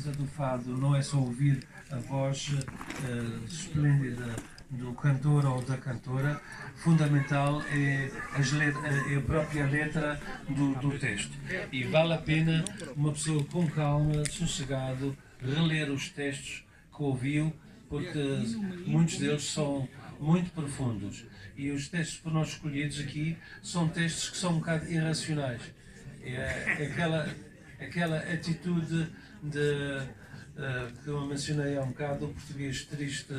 beleza do fado não é só ouvir a voz esplêndida do cantor ou da cantora, fundamental é a própria letra do texto. E vale a pena uma pessoa com calma, sossegado, reler os textos que ouviu, porque muitos deles são muito profundos. E os textos por nós escolhidos aqui são textos que são um bocado irracionais. É aquela atitude que eu mencionei há um bocado, o português triste,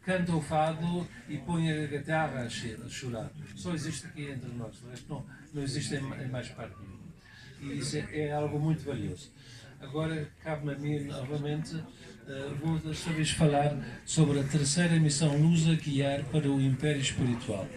canta o fado e põe a guitarra a chorar. Só existe aqui entre nós, não existe em mais parte nenhuma. E isso é algo muito valioso. Agora, cabe-me a mim, novamente, vou desta vez falar sobre a terceira missão lusa, guiar para o Império Espiritual.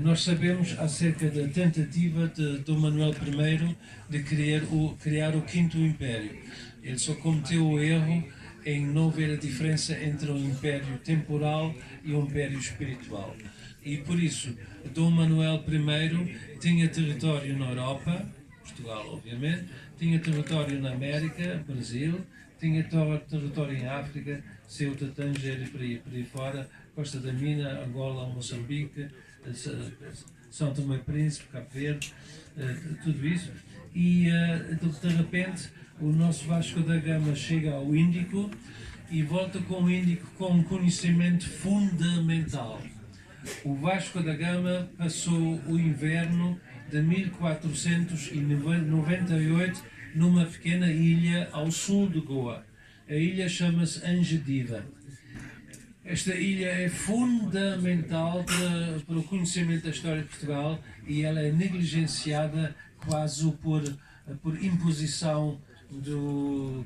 Nós sabemos acerca da tentativa de Dom Manuel I de criar o Quinto Império. Ele só cometeu o erro em não ver a diferença entre um império temporal e um império espiritual. E por isso, Dom Manuel I tinha território na Europa, Portugal obviamente, tinha território na América, Brasil, tinha território em África, Ceuta, Tanger e por aí fora, Costa da Mina, Angola, Moçambique, São Tomé e Príncipe, Cabo Verde, tudo isso. E de repente o nosso Vasco da Gama chega ao Índico e volta com o Índico com um conhecimento fundamental. O Vasco da Gama passou o inverno de 1498 numa pequena ilha ao sul de Goa. A ilha chama-se Angediva. Esta ilha é fundamental para o conhecimento da história de Portugal e ela é negligenciada quase por imposição de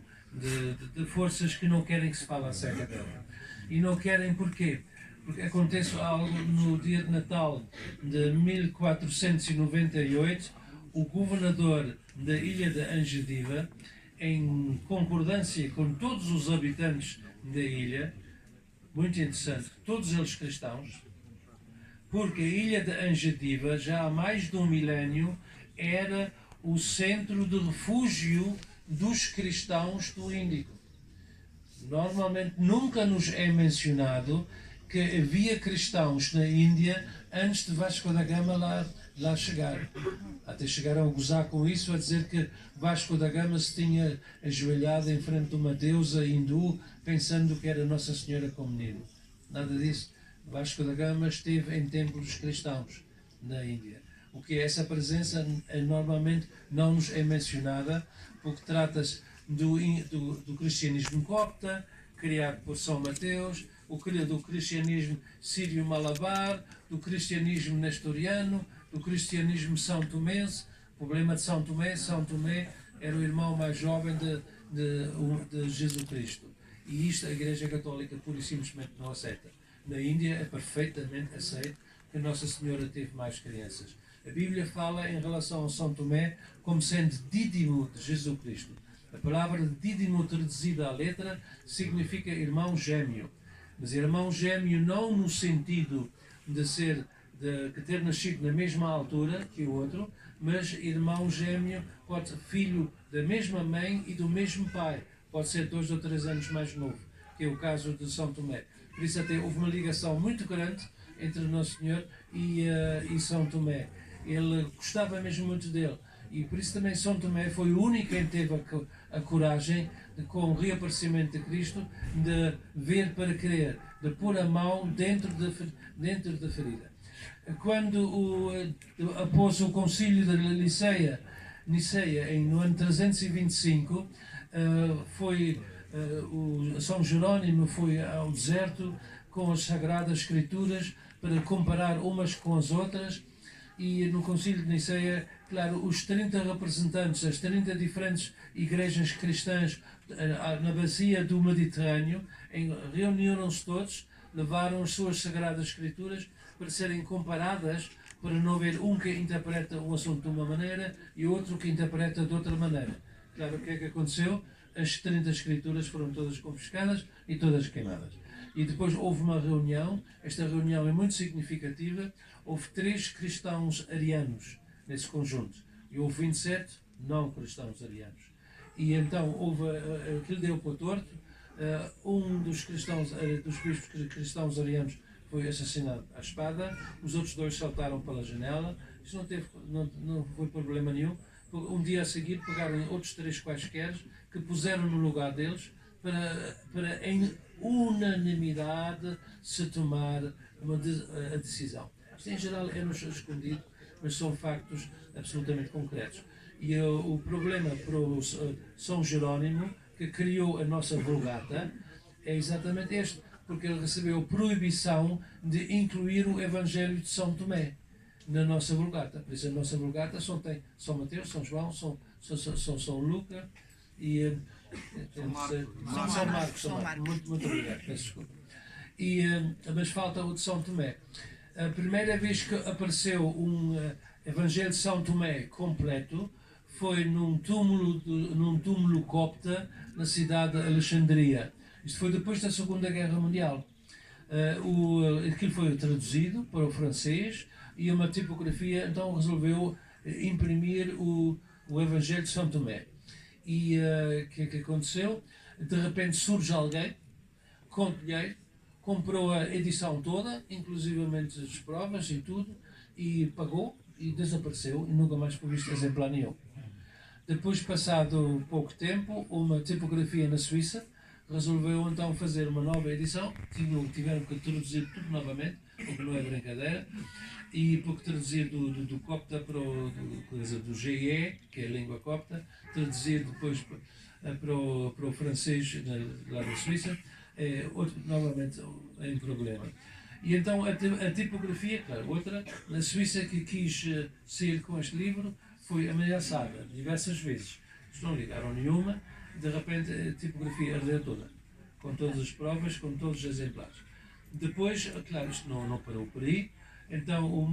forças que não querem que se fale acerca dela. E não querem porquê? Porque acontece algo no dia de Natal de 1498, o governador da ilha de Angediva, em concordância com todos os habitantes da ilha, muito interessante, todos eles cristãos, porque a ilha de Angediva, já há mais de um milénio, era o centro de refúgio dos cristãos do Índico. Normalmente nunca nos é mencionado que havia cristãos na Índia antes de Vasco da Gama lá chegar. Até chegaram a gozar com isso, a dizer que Vasco da Gama se tinha ajoelhado em frente de uma deusa hindu, pensando que era Nossa Senhora com menino. Nada disso. Vasco da Gama esteve em templos cristãos na Índia. O que é essa presença normalmente não nos é mencionada, porque trata-se do cristianismo copta, criado por São Mateus, do cristianismo sírio-malabar, do cristianismo nestoriano, do cristianismo são tomense. O problema de São Tomé era o irmão mais jovem de Jesus Cristo. E isto a Igreja Católica pura e simplesmente não aceita. Na Índia é perfeitamente aceito que Nossa Senhora teve mais crianças. A Bíblia fala em relação a São Tomé como sendo dídimo de Jesus Cristo. A palavra dídimo traduzida à letra significa irmão gêmeo. Mas irmão gêmeo não no sentido de ter nascido na mesma altura que o outro, mas irmão gêmeo pode ser filho da mesma mãe e do mesmo pai. Pode ser 2 ou 3 anos mais novo, que é o caso de São Tomé. Por isso até houve uma ligação muito grande entre Nosso Senhor e São Tomé. Ele gostava mesmo muito dele. E por isso também São Tomé foi o único quem teve a coragem, com o reaparecimento de Cristo, de ver para crer, de pôr a mão dentro da ferida. Quando após o concílio de Niceia, no ano 325, São Jerónimo foi ao deserto com as Sagradas Escrituras para comparar umas com as outras. E no Concílio de Niceia, claro, os 30 representantes das 30 diferentes igrejas cristãs na bacia do Mediterrâneo reuniram-se todos, levaram as suas Sagradas Escrituras para serem comparadas, para não haver um que interpreta o assunto de uma maneira e outro que interpreta de outra maneira. Claro, o que é que aconteceu? As 30 Escrituras foram todas confiscadas e todas queimadas. E depois houve uma reunião, esta reunião é muito significativa, houve 3 cristãos arianos nesse conjunto, e houve 27 não cristãos arianos. E então aquilo deu para o torto. Um dos cristãos, dos bispos cristãos arianos foi assassinado à espada, os outros dois saltaram pela janela. Isso não foi problema nenhum. Um dia a seguir pegaram outros 3 quaisquer que puseram no lugar deles para em unanimidade se tomar a decisão. Isto em geral é nos escondido, mas são factos absolutamente concretos. E o problema para o São Jerónimo, que criou a nossa Vulgata, é exatamente este, porque ele recebeu proibição de incluir o Evangelho de São Tomé na nossa Vulgata. Por isso a nossa Vulgata só tem São Mateus, São João, São Lucas e São Marcos. Muito obrigado, peço desculpa. Mas falta o de São Tomé. A primeira vez que apareceu um Evangelho de São Tomé completo foi num túmulo copta na cidade de Alexandria. Isto foi depois da Segunda Guerra Mundial. Aquilo foi traduzido para o francês e uma tipografia então resolveu imprimir o Evangelho de São Tomé. E o que aconteceu? De repente surge alguém com dinheiro, comprou a edição toda, inclusivamente as provas e tudo, e pagou e desapareceu e nunca mais foi visto exemplar nenhum. Depois, passado pouco tempo, uma tipografia na Suíça resolveu então fazer uma nova edição. Tiveram que traduzir tudo novamente, o que não é brincadeira, e porque traduzir do copta para do GE, que é a língua copta, traduzir depois para o francês lá da Suíça, novamente é um problema. E então a tipografia, claro, outra, na Suíça, que quis sair com este livro, foi ameaçada diversas vezes. Eles não ligaram nenhuma, de repente a tipografia ardeu toda, com todas as provas, com todos os exemplares. Depois, claro, isto não parou por aí, então o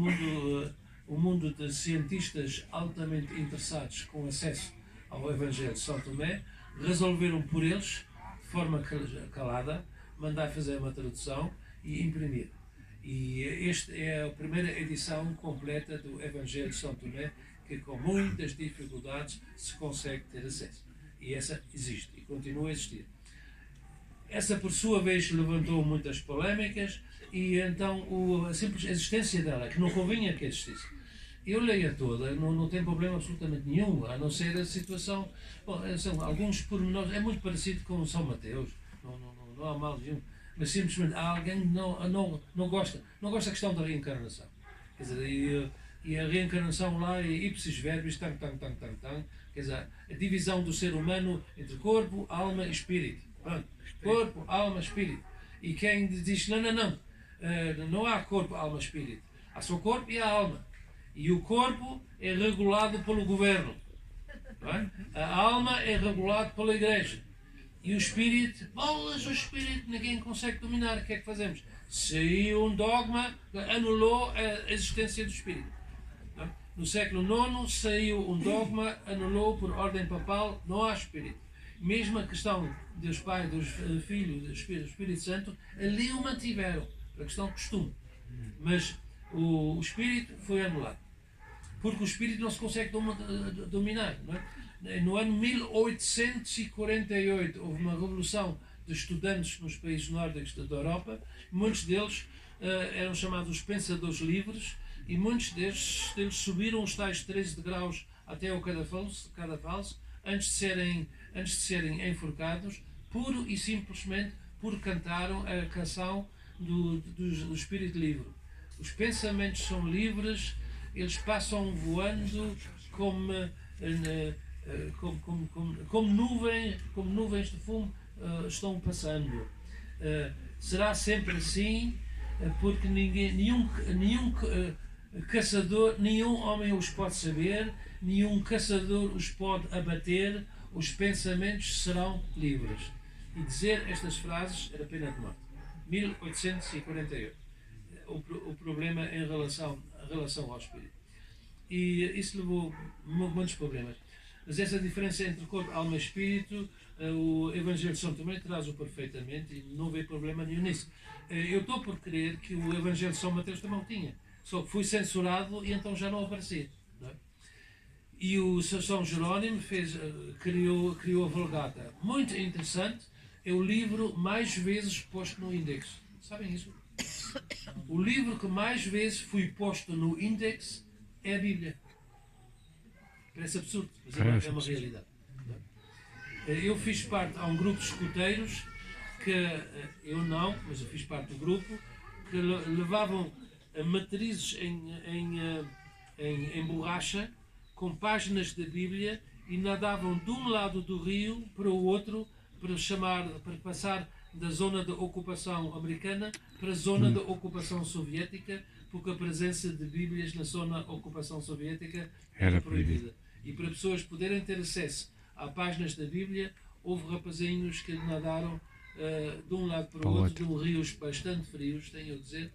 mundo de cientistas altamente interessados com acesso ao Evangelho de São Tomé resolveram por eles, de forma calada, mandar fazer uma tradução e imprimir. E esta é a primeira edição completa do Evangelho de São Tomé, que com muitas dificuldades se consegue ter acesso. E essa existe e continua a existir. Essa, por sua vez, levantou muitas polémicas e então a simples existência dela, que não convinha que existisse. Eu leio-a toda, não tem problema absolutamente nenhum, a não ser a situação. Bom, são alguns pormenores, é muito parecido com São Mateus, não há mal nenhum, mas simplesmente alguém não gosta da questão da reencarnação. Quer dizer, e a reencarnação lá é ipsis verbis, tan, quer dizer, a divisão do ser humano entre corpo, alma e espírito. Pronto. Corpo, alma, espírito. E quem diz, não há corpo, alma, espírito. Há só corpo e há alma. E o corpo é regulado pelo governo. Não é? A alma é regulada pela igreja. E o espírito, bolas, o espírito ninguém consegue dominar. O que é que fazemos? Saiu um dogma que anulou a existência do espírito. No século IX saiu um dogma, anulou por ordem papal, não há espírito. Mesmo a questão dos pais, dos filhos, do Espírito Santo, ali o mantiveram, a questão de costume. Mas o espírito foi anulado. Porque o espírito não se consegue dominar. Não é? No ano 1848 houve uma revolução de estudantes nos países nórdicos da Europa. Muitos deles eram chamados os pensadores livres e muitos deles subiram os tais 13 degraus até ao cadafalso antes de serem enforcados, puro e simplesmente porque cantaram a canção do espírito livre. Os pensamentos são livres, eles passam voando como nuvens de fumo estão passando. Será sempre assim, porque nenhum caçador, nenhum homem os pode saber, nenhum caçador os pode abater, os pensamentos serão livres. E dizer estas frases era pena de morte. 1848. O problema em relação ao espírito. E isso levou muitos problemas. Mas essa diferença entre corpo, alma e espírito, o Evangelho de São Tomé traz-o perfeitamente e não vê problema nenhum nisso. Eu estou por crer que o Evangelho de São Mateus também o tinha, só que foi censurado e então já não aparecia. Não é? E o São Jerónimo criou a Vulgata. Muito interessante, é o livro mais vezes posto no índex. Sabem isso? O livro que mais vezes foi posto no índex é a Bíblia. Parece absurdo, mas é uma realidade. Eu fiz parte, há um grupo de escuteiros que, eu não, mas eu fiz parte do grupo, que levavam matrizes em borracha com páginas da Bíblia e nadavam de um lado do rio para o outro para passar da zona da ocupação americana para a zona da ocupação soviética, porque a presença de Bíblias na zona da ocupação soviética era proibida. E para pessoas poderem ter acesso a páginas da Bíblia, houve rapazinhos que nadaram de um lado para o outro, de rios bastante frios, tenho a dizer.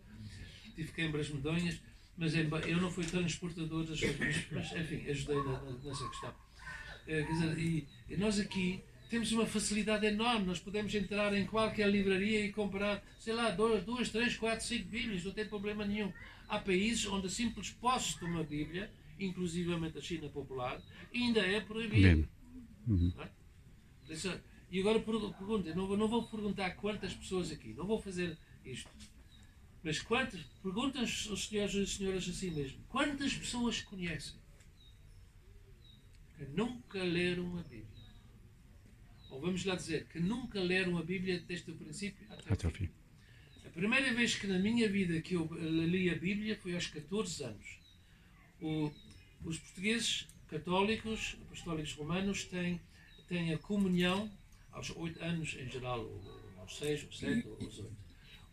Tive queimbras medonhas, mas eu não fui transportador das coisas, mas enfim, ajudei nessa questão. Quer dizer, e nós aqui temos uma facilidade enorme, nós podemos entrar em qualquer livraria e comprar, sei lá, 2, 3, 4, 5 Bíblias, não tem problema nenhum. Há países onde a simples posse de uma Bíblia, inclusivamente a China popular, ainda é proibido. E agora pergunta, eu não vou perguntar quantas pessoas aqui, não vou fazer isto, mas perguntam os senhores e senhoras assim mesmo, quantas pessoas conhecem que nunca leram a Bíblia? Ou vamos lá dizer, que nunca leram a Bíblia desde o princípio até o fim. A primeira vez que na minha vida que eu li a Bíblia foi aos 14 anos. Os portugueses católicos, apostólicos romanos, têm a comunhão aos 8 anos em geral, ou aos 6, ou 7, ou aos 8.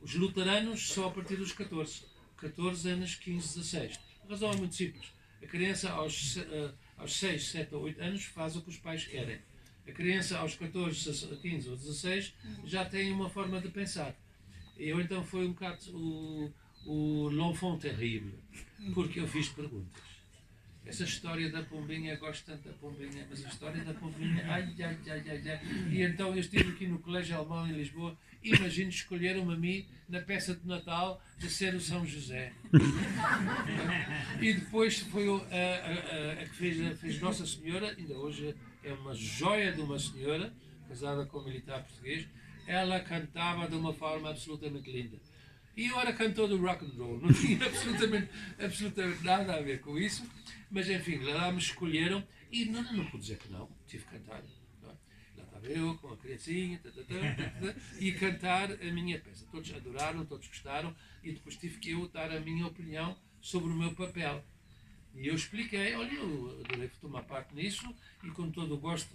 Os luteranos só a partir dos 14. 14 anos, 15, 16. A razão é muito simples. A criança aos 6, 7 ou 8 anos faz o que os pais querem. A criança aos 14, 15 ou 16 já tem uma forma de pensar. Eu então fui um bocado o l'enfant terrible, porque eu fiz perguntas. Essa história da pombinha, eu gosto tanto da pombinha, mas a história da pombinha, ai. E então eu estive aqui no Colégio Alemão em Lisboa, imagino escolheram-me a mim na peça de Natal de ser o São José. E depois foi a que fez Nossa Senhora, ainda hoje é uma joia de uma senhora, casada com um militar português. Ela cantava de uma forma absolutamente linda. E eu era cantor do rock and roll, não tinha absolutamente nada a ver com isso, mas enfim, lá me escolheram e não pude dizer que não, tive que cantar. Não é? Lá estava eu com a criancinha e cantar a minha peça. Todos adoraram, todos gostaram e depois tive que eu dar a minha opinião sobre o meu papel. E eu expliquei, olha, eu adorei tomar parte nisso e com todo o gosto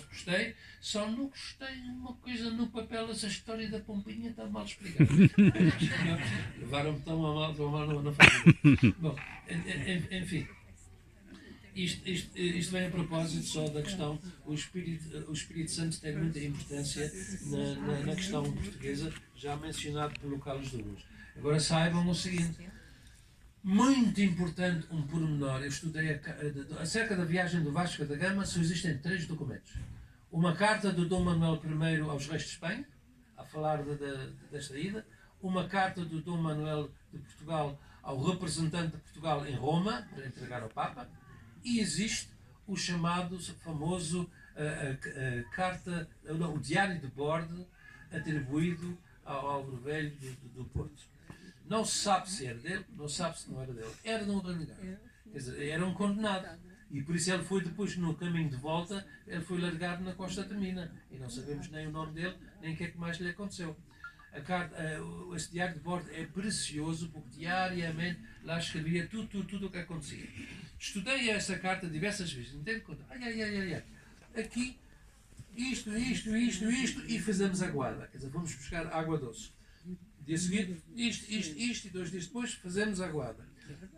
gostei, só não gostei de uma coisa no papel, essa história da pompinha está mal explicada. Levaram-me tão mal na família. Bom, enfim, isto vem a propósito só da questão, o Espírito Santo tem muita importância na questão portuguesa, já mencionado pelo Carlos Dumas. Agora saibam o seguinte, muito importante um pormenor, eu estudei acerca da viagem do Vasco da Gama, só existem 3 documentos. Uma carta do Dom Manuel I aos reis de Espanha, a falar desta ida, uma carta do Dom Manuel de Portugal ao representante de Portugal em Roma, para entregar ao Papa, e existe o chamado, famoso, o diário de bordo atribuído ao Álvaro Velho do Porto. Não se sabe se era dele, não se sabe se não era dele. Era de um renegado. Quer dizer, era um condenado. E por isso ele foi depois, no caminho de volta, ele foi largado na Costa de Mina. E não sabemos nem o nome dele, nem o que é que mais lhe aconteceu. Esse diário de bordo é precioso, porque diariamente lá escrevia tudo o que acontecia. Estudei essa carta diversas vezes, não tenho conta. Aqui, isto, e fazemos a guarda. Quer dizer, vamos buscar água doce. Dia seguinte, isto, e 2 dias depois fazemos a guarda.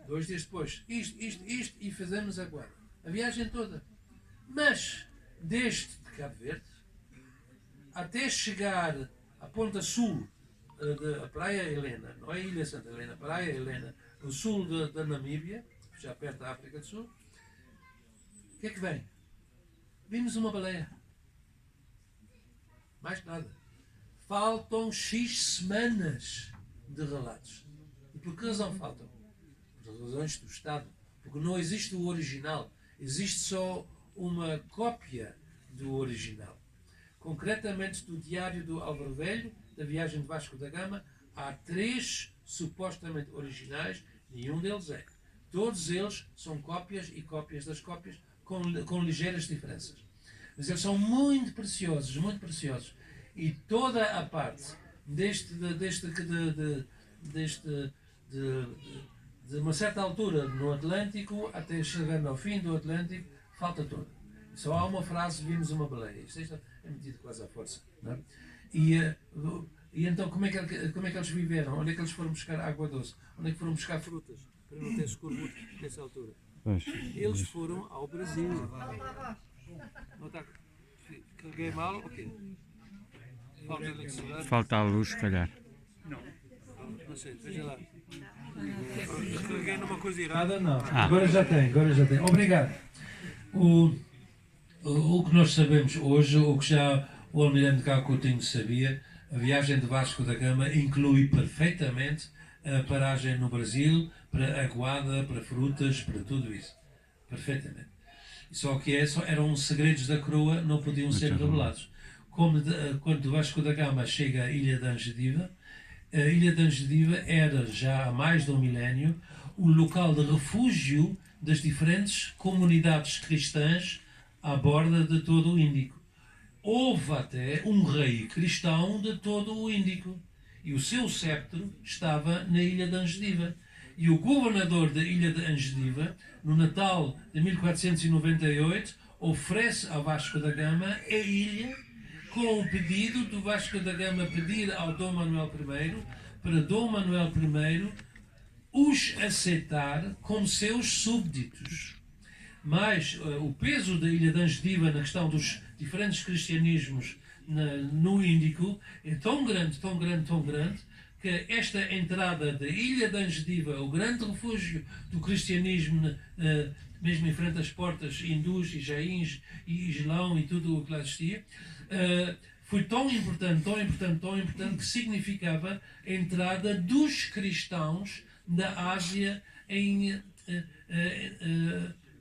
2 dias depois, isto, e fazemos a guarda. A viagem toda. Mas, desde Cabo Verde, até chegar à ponta sul da Praia Helena, não é Ilha Santa Helena, Praia Helena, no sul da Namíbia, já perto da África do Sul, o que é que vem? Vimos uma baleia. Mais nada. Faltam X semanas de relatos. E por que razão faltam? Por razões do Estado. Porque não existe o original. Existe só uma cópia do original. Concretamente, do Diário do Álvaro Velho, da viagem de Vasco da Gama, há 3 supostamente originais, nenhum deles é. Todos eles são cópias e cópias das cópias, com ligeiras diferenças. Mas eles são muito preciosos, muito preciosos. E toda a parte de uma certa altura no Atlântico até chegando ao fim do Atlântico, falta toda. Só há uma frase: vimos uma baleia. Isto é metido quase à força. Não é? E então como é que eles viveram? Onde é que eles foram buscar água doce? Onde é que foram buscar frutas? Para não ter escorbuto nessa altura. Eles foram ao Brasil. Não está? Carreguei mal? Ok. Falta eletricidade? Falta a luz, se calhar. Não sei, veja lá. Carreguei numa coisa errada? Não. Agora já tem. Obrigado. O que nós sabemos hoje, o que já o Almirante Cá Coutinho sabia, a viagem de Vasco da Gama inclui perfeitamente a paragem no Brasil, para aguada, para frutas, para tudo isso. Perfeitamente. Só que eram segredos da coroa, não podiam ser revelados. Quando Vasco da Gama chega à Ilha de Angediva, a Ilha de Angediva era, já há mais de um milénio, o local de refúgio das diferentes comunidades cristãs à borda de todo o Índico. Houve até um rei cristão de todo o Índico, e o seu cetro estava na Ilha de Angediva. E o governador da Ilha de Angediva, no Natal de 1498, oferece a Vasco da Gama a ilha, com o pedido do Vasco da Gama pedir ao Dom Manuel I, para Dom Manuel I os aceitar como seus súbditos. Mas o peso da Ilha de Angediva na questão dos diferentes cristianismos no Índico é tão grande, que esta entrada da Ilha de Angediva, o grande refúgio do cristianismo, mesmo em frente às portas hindus e jains e islão e tudo o que lá existia, foi tão importante, que significava a entrada dos cristãos da Ásia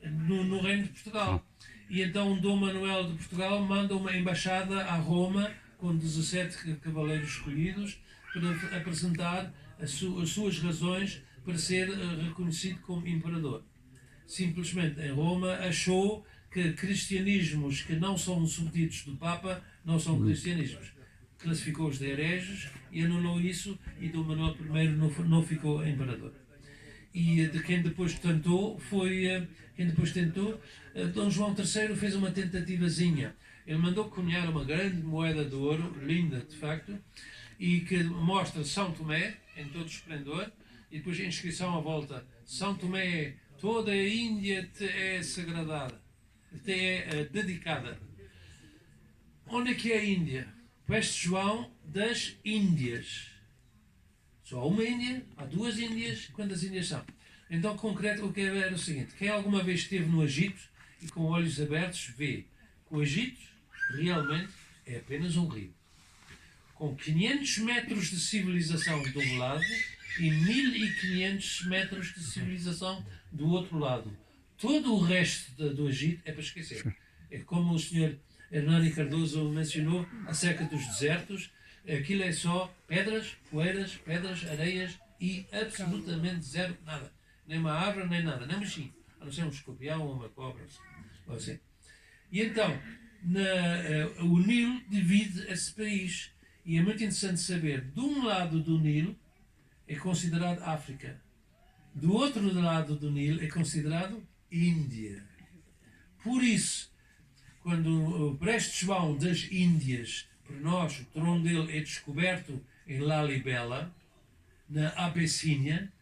no Reino de Portugal. E então Dom Manuel de Portugal manda uma embaixada a Roma com 17 cavaleiros escolhidos para apresentar as suas razões para ser reconhecido como imperador. Simplesmente em Roma achou que cristianismos que não são súbditos do Papa não são cristianismos. Classificou-os de hereges e anulou isso, e Dom Manuel I não ficou imperador. E de quem depois tentou Dom João III fez uma tentativazinha. Ele mandou cunhar uma grande moeda de ouro, linda de facto, e que mostra São Tomé em todo o esplendor, e depois a inscrição à volta: São Tomé, toda a Índia te é sagradada, te é dedicada. Onde é que é a Índia? Preste João das Índias. Só há uma Índia, há 2 Índias, quantas Índias são? Então, concreto, o que era o seguinte: quem alguma vez esteve no Egito e com olhos abertos vê que o Egito realmente é apenas um rio, com 500 metros de civilização de um lado e 1500 metros de civilização do outro lado. Todo o resto do Egito é para esquecer. É como o Sr. Hernani Cardoso mencionou acerca dos desertos: aquilo é só pedras, poeiras, areias e absolutamente zero, nada. Nem uma árvore, nem nada, nem um bichinho, a não ser um escorpião ou uma cobra. Assim. E então, o Nilo divide esse país. E é muito interessante saber: de um lado do Nilo é considerado África, do outro lado do Nilo é considerado Índia. Por isso, quando o Preste João das Índias, por nós, o trono dele é descoberto em Lalibela, na Abessínia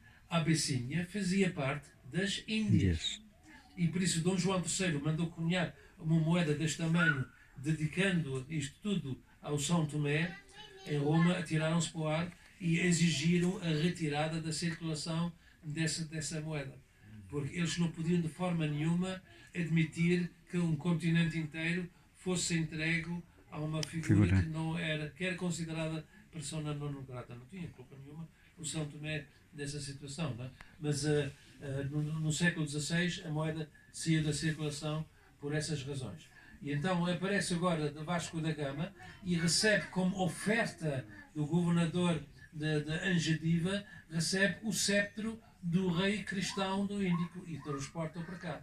fazia parte das Índias. E por isso Dom João III mandou cunhar uma moeda deste tamanho, dedicando isto tudo ao São Tomé. Em Roma atiraram-se para o ar e exigiram a retirada da circulação dessa moeda, porque eles não podiam de forma nenhuma admitir que um continente inteiro fosse entregue a uma figura que não era, que era considerada persona non grata. Não tinha culpa nenhuma, o São Tomé dessa situação, não é? Mas no século XVI a moeda saiu da circulação por essas razões. E então aparece agora de Vasco da Gama e recebe como oferta do governador de Angediva, recebe o cetro do rei cristão do Índico e transporta para cá.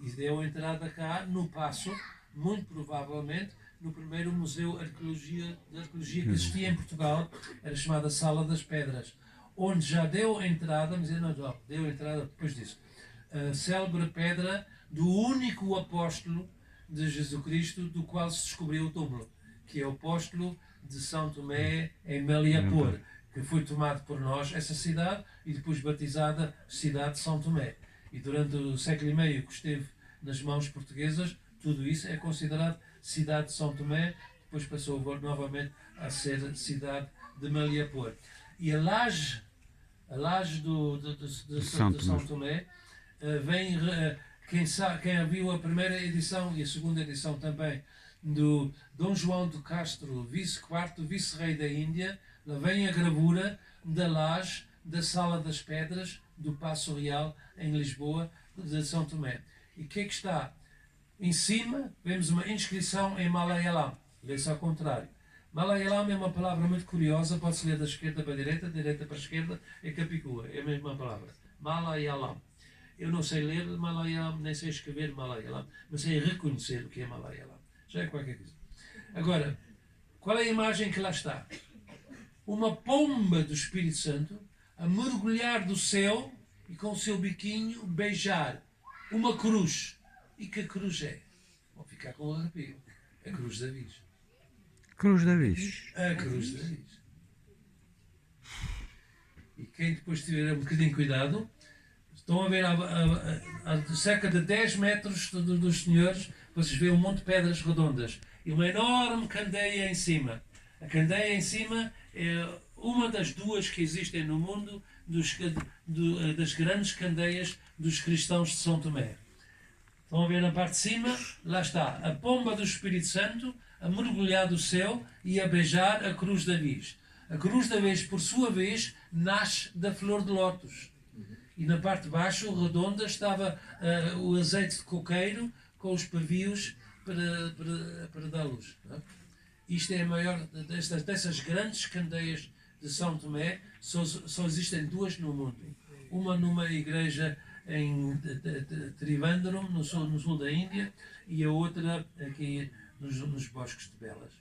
E deu entrada cá no Paço, muito provavelmente, no primeiro museu de arqueologia que existia em Portugal, era chamada Sala das Pedras, onde já deu entrada, mas não, deu entrada depois disso, a célebre pedra do único apóstolo de Jesus Cristo do qual se descobriu o túmulo, que é o apóstolo de São Tomé em Meliapor, que foi tomado por nós essa cidade e depois batizada cidade de São Tomé. E durante o século e meio que esteve nas mãos portuguesas, tudo isso é considerado cidade de São Tomé, depois passou novamente a ser cidade de Meliapor. E a laje de São Tomé vem, quem viu a primeira edição e a segunda edição também do Dom João de Castro, quarto vice-rei da Índia, lá vem a gravura da laje da Sala das Pedras do Paço Real em Lisboa de São Tomé. E o que é que está? Em cima vemos uma inscrição em Malayalam, lê-se ao contrário. Malayalam é uma palavra muito curiosa, pode-se ler da esquerda para a direita, da direita para a esquerda, é Capicua, é a mesma palavra. Malayalam. Eu não sei ler Malayalam, nem sei escrever Malayalam, mas sei reconhecer o que é Malayalam. Já é qualquer coisa. Agora, qual é a imagem que lá está? Uma pomba do Espírito Santo a mergulhar do céu e com o seu biquinho beijar uma cruz. E que cruz é? Vou ficar com o arrepio. A cruz da Vis. Cruz da Vis. A cruz da Vis. E quem depois tiver um bocadinho de cuidado, estão a ver a cerca de 10 metros dos senhores, vocês veem um monte de pedras redondas e uma enorme candeia em cima. A candeia em cima é uma das duas que existem no mundo das grandes candeias dos cristãos de São Tomé. Estão a ver na parte de cima? Lá está a pomba do Espírito Santo a mergulhar do céu e a beijar a cruz da Vis. A cruz da Vis, por sua vez, nasce da flor de lótus. E na parte de baixo, redonda, estava o azeite de coqueiro com os pavios para dar luz. Não é? Isto é a maior dessas grandes candeias de São Tomé, só existem duas no mundo. Uma numa igreja em Trivandrum, no sul da Índia, e a outra aqui nos bosques de Belas.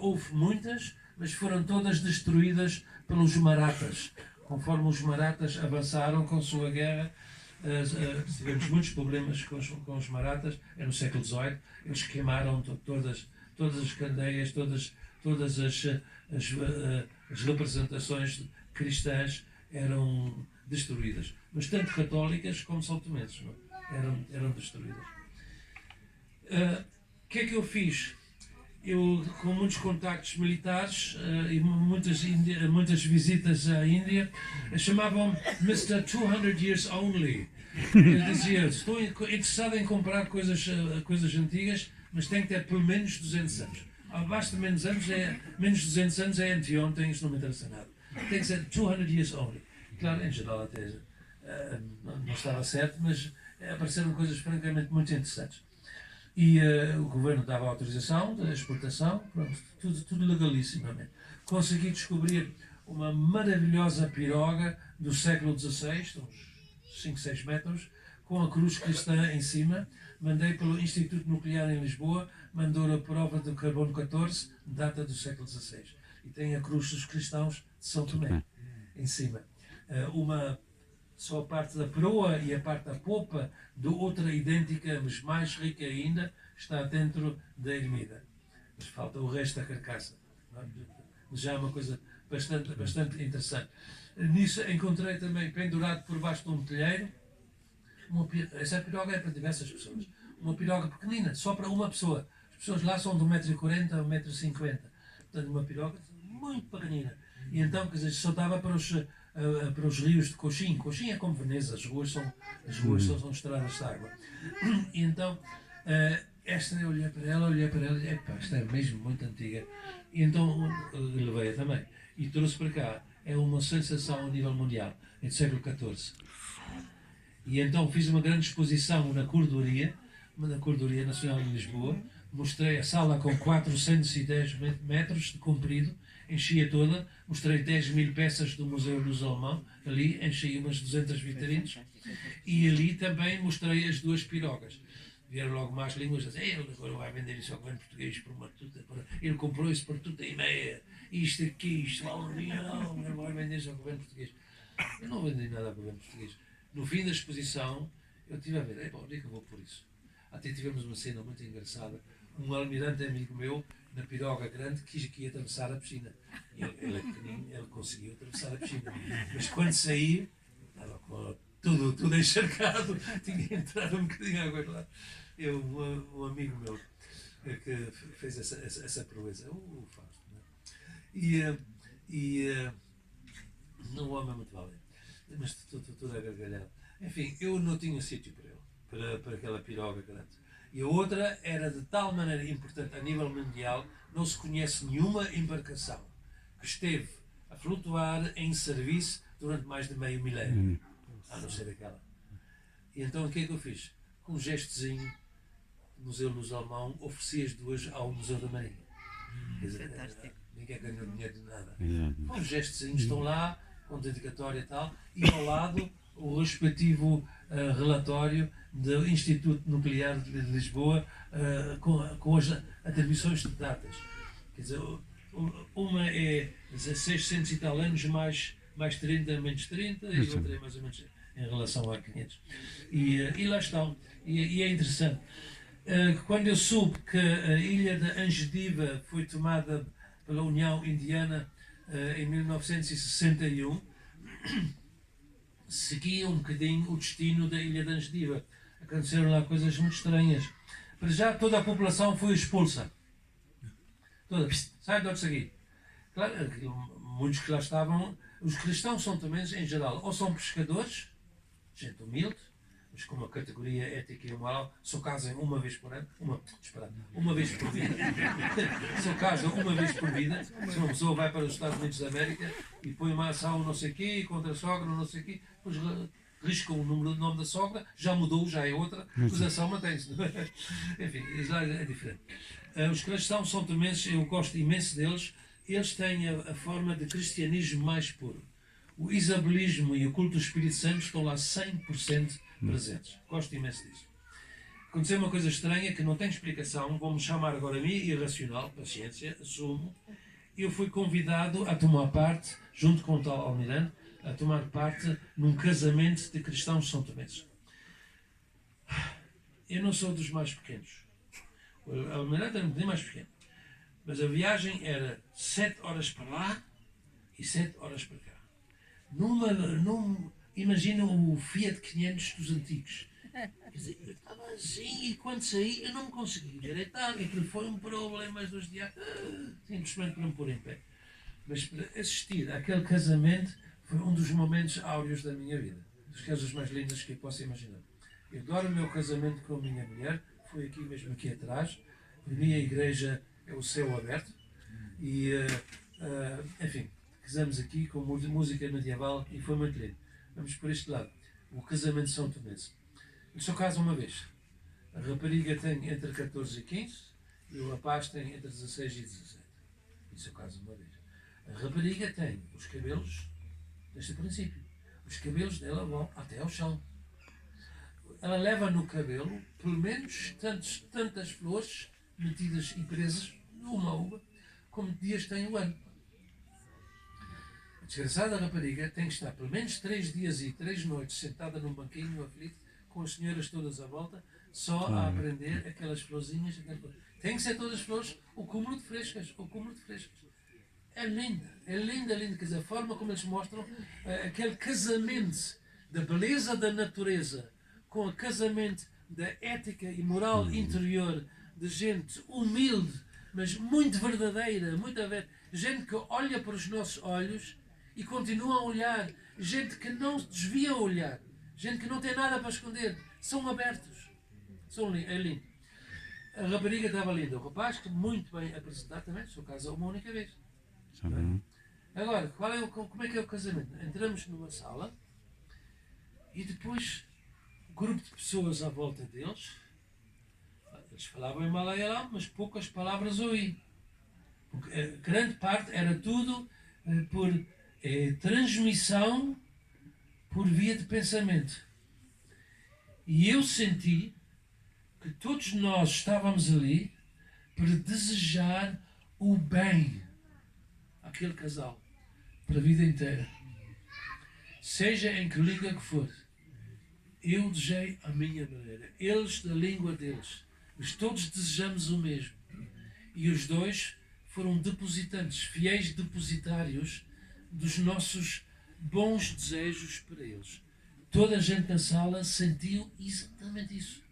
Houve muitas, mas foram todas destruídas pelos marathas. Conforme os marathas avançaram com sua guerra, tivemos muitos problemas com os marathas, no século XVIII, eles queimaram todas as candeias, todas as representações cristãs eram destruídas. Mas tanto católicas como saltomenses eram destruídas. O que é que eu fiz? Eu, com muitos contactos militares e muitas visitas à Índia, chamavam-me Mr. 200 Years Only. Eu dizia, estou interessado em comprar coisas antigas, mas tem que ter pelo menos 200 anos. Abaixo de menos de 200 anos é anteontem, isso não me interessa nada. Tem que ser 200 Years Only. Claro, em geral até não estava certo, mas apareceram coisas francamente muito interessantes. E o governo dava autorização da exportação, pronto, tudo legalíssimamente. Consegui descobrir uma maravilhosa piroga do século XVI, uns 5, 6 metros, com a cruz cristã em cima. Mandei pelo Instituto Nuclear em Lisboa, mandou a prova do carbono 14, data do século XVI. E tem a cruz dos cristãos de São Tomé em cima. Só a parte da proa e a parte da popa de outra idêntica, mas mais rica ainda, está dentro da ermida. Mas falta o resto da carcaça. Já é uma coisa bastante interessante. Nisso encontrei também, pendurado por baixo de um telheiro, essa piroga é para diversas pessoas. Uma piroga pequenina, só para uma pessoa. As pessoas lá são de 1,40 m a 1,50 m. Portanto, uma piroga muito pequenina. E então, quer dizer, só dava para os rios de Coxim. Coxim é como Veneza, as ruas são estradas de água. E então, esta eu olhei para ela e disse, epá, esta é mesmo muito antiga. E então levei-a também. E trouxe para cá. É uma sensação a nível mundial, é do século XIV. E então fiz uma grande exposição na Cordoaria Nacional de Lisboa. Mostrei a sala com 410 metros de comprido, enchia toda. Mostrei 10.000 peças do Museu Luz Alemão, ali enchi umas 200 vitrines. E ali também mostrei as duas pirogas. Vieram logo mais línguas a dizer, ele agora vai vender isso ao governo português por uma tuta. Ele comprou isso por tuta e meia. Isto aqui, isto vale um milhão. Ele vai vender isso ao governo português. Eu não vendi nada ao governo português. No fim da exposição, eu estive a ver, onde é que eu vou por isso? Até tivemos uma cena muito engraçada. Um almirante amigo meu, na piroga grande, quis que ia atravessar a piscina. Ele é pequenino, ele conseguiu atravessar a piscina. Mas quando saí, estava com tudo encharcado, tinha entrado um bocadinho de água lá. Um amigo meu que fez essa proeza, o Fausto. Né? Um homem muito valente, mas tudo a gargalhar. Enfim, eu não tinha sítio para ele, para aquela piroga grande. E a outra era de tal maneira importante a nível mundial, não se conhece nenhuma embarcação que esteve a flutuar em serviço durante mais de meio milénio, a não ser aquela. E então o que é que eu fiz? Com um gestozinho, o Museu Luz Alemão ofereci as duas ao Museu da Marinha. Quer dizer, ninguém ganhou dinheiro de nada. Com os gestozinhos estão lá, com dedicatória e tal, e ao lado o respectivo relatório do Instituto Nuclear de Lisboa com as atribuições de datas. Quer dizer, uma é 600 e tal anos mais 30 menos 30 e outra é mais ou menos em relação a 500. E lá estão. E é interessante. Quando eu soube que a ilha de Angediva foi tomada pela União Indiana em 1961, seguia um bocadinho o destino da ilha de Angediva. Aconteceram lá coisas muito estranhas. Para já toda a população foi expulsa. Toda, sai de onde seguir. Claro, muitos que lá estavam, os cristãos são também, em geral, ou são pescadores, gente humilde, mas com uma categoria ética e moral, só casam uma vez por ano, uma vez por vida. Só casam uma vez por vida. Se uma pessoa vai para os Estados Unidos da América e põe uma ação não sei o quê, contra a sogra não sei o quê, depois riscam o nome da sogra, já mudou, já é outra, mas a ação mantém-se. Enfim, já é diferente. Os cristãos são também, eu gosto imenso deles, eles têm a forma de cristianismo mais puro. O isabelismo e o culto do Espírito Santo estão lá 100% presentes. Gosto imenso disso. Aconteceu uma coisa estranha que não tem explicação, vou-me chamar agora a mim irracional, paciência, assumo. Eu fui convidado a tomar parte, junto com o tal almirante, a tomar parte num casamento de cristãos são tomenses. Eu não sou dos mais pequenos. O almirante era um bocadinho mais pequeno. Mas a viagem era 7 horas para lá e 7 horas para cá. Imagina o Fiat 500 dos antigos. Quer dizer, eu estava assim e quando saí eu não me consegui endireitar. Aquilo foi um problema dos dias. Simplesmente para me pôr em pé. Mas para assistir àquele casamento foi um dos momentos áureos da minha vida. Das coisas mais lindas que eu posso imaginar. Eu adoro o meu casamento com a minha mulher. Foi aqui mesmo aqui atrás. Para mim a igreja é o céu aberto. E, enfim, casamos aqui com música medieval e foi muito lindo. Vamos por este lado. O casamento de São Tomés. Eles só casam uma vez. A rapariga tem entre 14 e 15 e o rapaz tem entre 16 e 17. E só casam uma vez. A rapariga tem os cabelos, desde o princípio, os cabelos dela vão até ao chão. Ela leva no cabelo pelo menos tantas flores metidas e presas numa uva como dias tem o ano. A desgraçada rapariga tem que estar pelo menos 3 dias e 3 noites sentada num banquinho aflito, com as senhoras todas à volta, só a aprender aquelas florzinhas. Tem que ser todas flores, o cúmulo de frescas. É linda, quer dizer, a forma como eles mostram aquele casamento da beleza da natureza com o casamento da ética e moral interior de gente humilde, mas muito verdadeira, muito aberta, gente que olha para os nossos olhos e continua a olhar, gente que não desvia a olhar, gente que não tem nada para esconder, são abertos, é lindo. A rapariga estava linda, o rapaz que muito bem apresentado também, só casa uma única vez. Uhum. Agora, como é que é o casamento? Entramos numa sala e depois um grupo de pessoas à volta deles, eles falavam em malayalam, mas poucas palavras ouvi. Porque a grande parte era tudo por transmissão por via de pensamento. E eu senti que todos nós estávamos ali para desejar o bem àquele casal, para a vida inteira. Seja em que língua que for. Eu desejei a minha maneira, eles da língua deles, mas todos desejamos o mesmo. E os dois foram depositantes, fiéis depositários dos nossos bons desejos para eles. Toda a gente na sala sentiu exatamente isso.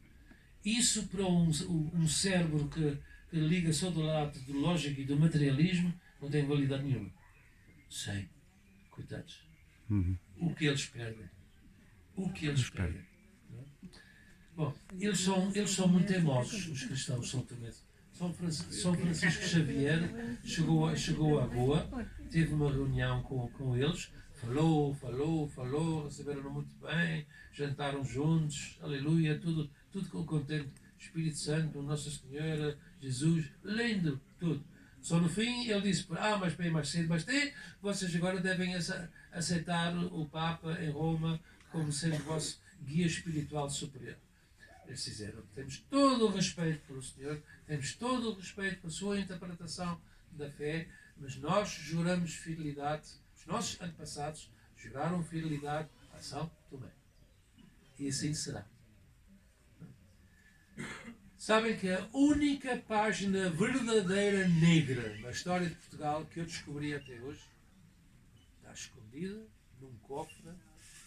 Isso para um cérebro que liga só do lado do lógico e do materialismo não tem validade nenhuma. Sei, coitados. Uhum. O que eles perdem. O que eles perdem. Bom, eles são muito teimosos, os cristãos são também. São Francisco Xavier chegou a Goa, teve uma reunião com eles, falou, receberam-no muito bem, jantaram juntos, aleluia, tudo contente. Espírito Santo, Nossa Senhora, Jesus, lindo, tudo. Só no fim ele disse, mas bem mais cedo, vocês agora devem aceitar o Papa em Roma como sendo vosso guia espiritual superior. Eles disseram, temos todo o respeito pelo Senhor, temos todo o respeito pela sua interpretação da fé, mas nós juramos fidelidade, os nossos antepassados juraram fidelidade a São Tomé. E assim será. Sabem que a única página verdadeira negra na história de Portugal que eu descobri até hoje está escondida num cofre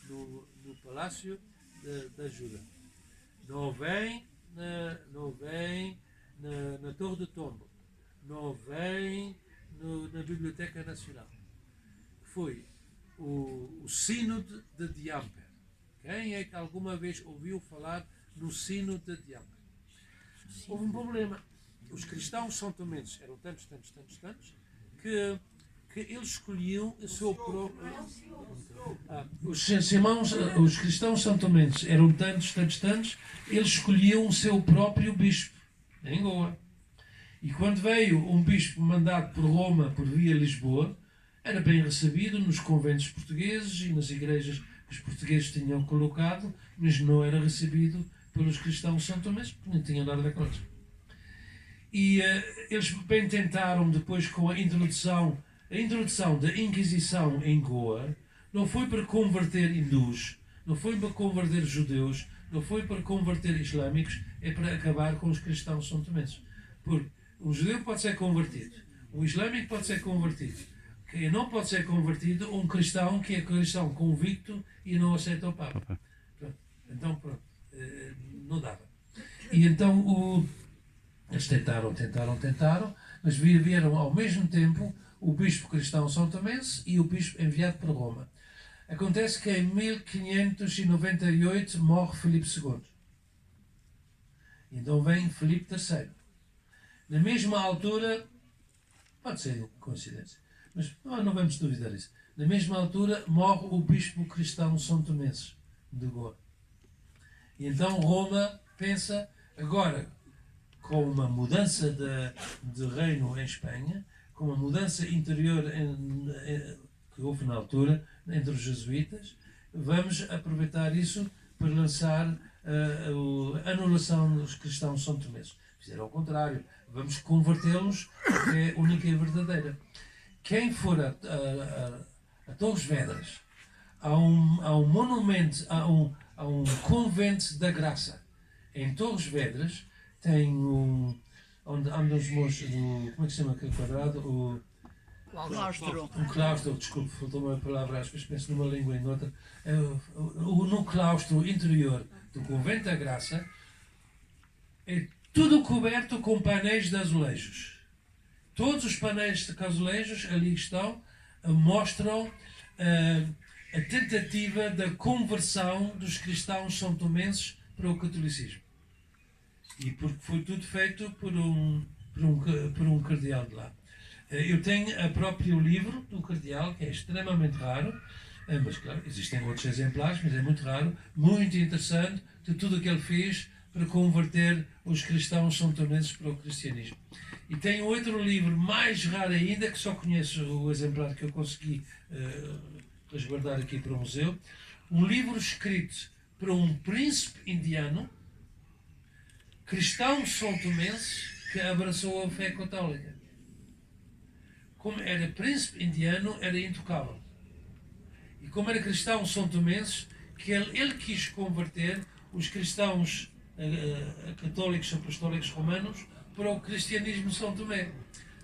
no Palácio da Ajuda. Não vem na Torre do Tombo, não vem na Biblioteca Nacional. Foi o Sínodo de Diamper. Quem é que alguma vez ouviu falar no Sínodo de Diamper? Houve um problema. Os cristãos são-tomenses eram tantos, que eles escolhiam o seu próprio... Os cristãos são-tomenses eram tantos, eles escolhiam o seu próprio bispo, em Goa. E quando veio um bispo mandado por Roma, por via Lisboa, era bem recebido nos conventos portugueses e nas igrejas que os portugueses tinham colocado, mas não era recebido pelos cristãos são-tomenses, porque não tinham nada a ver com eles. E eles bem tentaram, depois com a introdução da Inquisição em Goa, não foi para converter hindus, não foi para converter judeus, não foi para converter islâmicos, é para acabar com os cristãos são-tomenses. Porque um judeu pode ser convertido, um islâmico pode ser convertido, quem não pode ser convertido, um cristão que é cristão convicto e não aceita o Papa. Pronto, não dava. E então eles tentaram, mas vieram ao mesmo tempo o bispo cristão são-tomense e o bispo enviado por Roma. Acontece que em 1598 morre Filipe II. Então vem Filipe III. Na mesma altura, pode ser coincidência, mas não vamos duvidar isso. Na mesma altura morre o bispo cristão são-tomense de Goa. E então Roma pensa, agora, com uma mudança de reino em Espanha, com uma mudança interior que houve na altura entre os jesuítas, vamos aproveitar isso para lançar a anulação dos cristãos são-tomenses. Fizeram ao contrário, vamos convertê-los à fé única e verdadeira. Quem for a Torres Vedras, há um monumento, há um convento da Graça. Em Torres Vedras tem onde andam os moços, como é que se chama aquele quadrado? Claustro. Um claustro, desculpe, faltou uma palavra, às vezes penso numa língua e noutra. No claustro interior do Convento da Graça é tudo coberto com painéis de azulejos. Todos os painéis de azulejos ali estão, mostram a tentativa da conversão dos cristãos são-tomenses para o catolicismo. E porque foi tudo feito por um cardeal de lá. Eu tenho o próprio livro do cardeal, que é extremamente raro, mas claro, existem outros exemplares, mas é muito raro, muito interessante, de tudo o que ele fez para converter os cristãos são-tomenses para o cristianismo. E tenho outro livro mais raro ainda, que só conheço o exemplar que eu consegui resguardar aqui para o museu, um livro escrito por um príncipe indiano, cristão são-tomense, que abraçou a fé católica. Como era príncipe indiano, era intocável. E como era cristão são-tomense, que ele quis converter os cristãos católicos apostólicos romanos para o cristianismo São Tomé.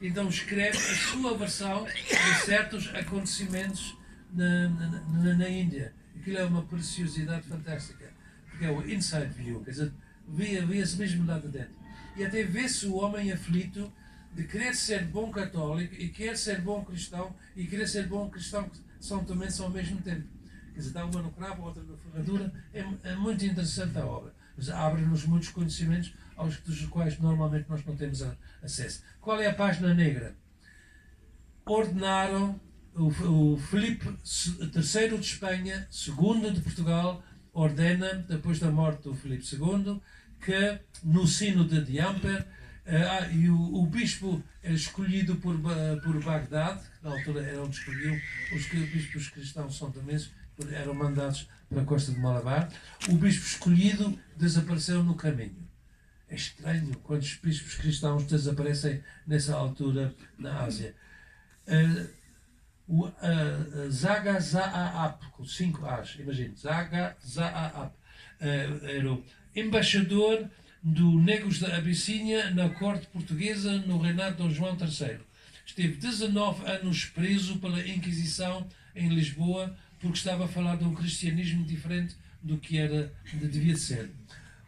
Então escreve a sua versão de certos acontecimentos na Índia. Aquilo é uma preciosidade fantástica, porque é o inside view, quer dizer, vê-se mesmo lá de dentro. E até vê-se o homem aflito de querer ser bom católico e querer ser bom cristão e querer ser bom cristão São Tomense ao mesmo tempo. Quer dizer, dá uma no cravo, outra na ferradura. É muito interessante a obra, mas abre-nos muitos conhecimentos dos quais normalmente nós não temos acesso. Qual é a página negra? Ordenaram o Filipe III de Espanha, II de Portugal, ordena, depois da morte do Filipe II, que no sino de Diamper, e o bispo era escolhido por Bagdade, que na altura era onde escolhiam os bispos cristãos são-tomenses, eram mandados para a costa de Malabar. O bispo escolhido desapareceu no caminho. É estranho quando os bispos cristãos desaparecem nessa altura na Ásia. O Zaga Zaahap, com 5 A's, imagine, Zaga Zaahap, era o embaixador do Negros da Abissínia na corte portuguesa no reinado de Dom João III. Esteve 19 anos preso pela Inquisição em Lisboa porque estava a falar de um cristianismo diferente do que devia ser.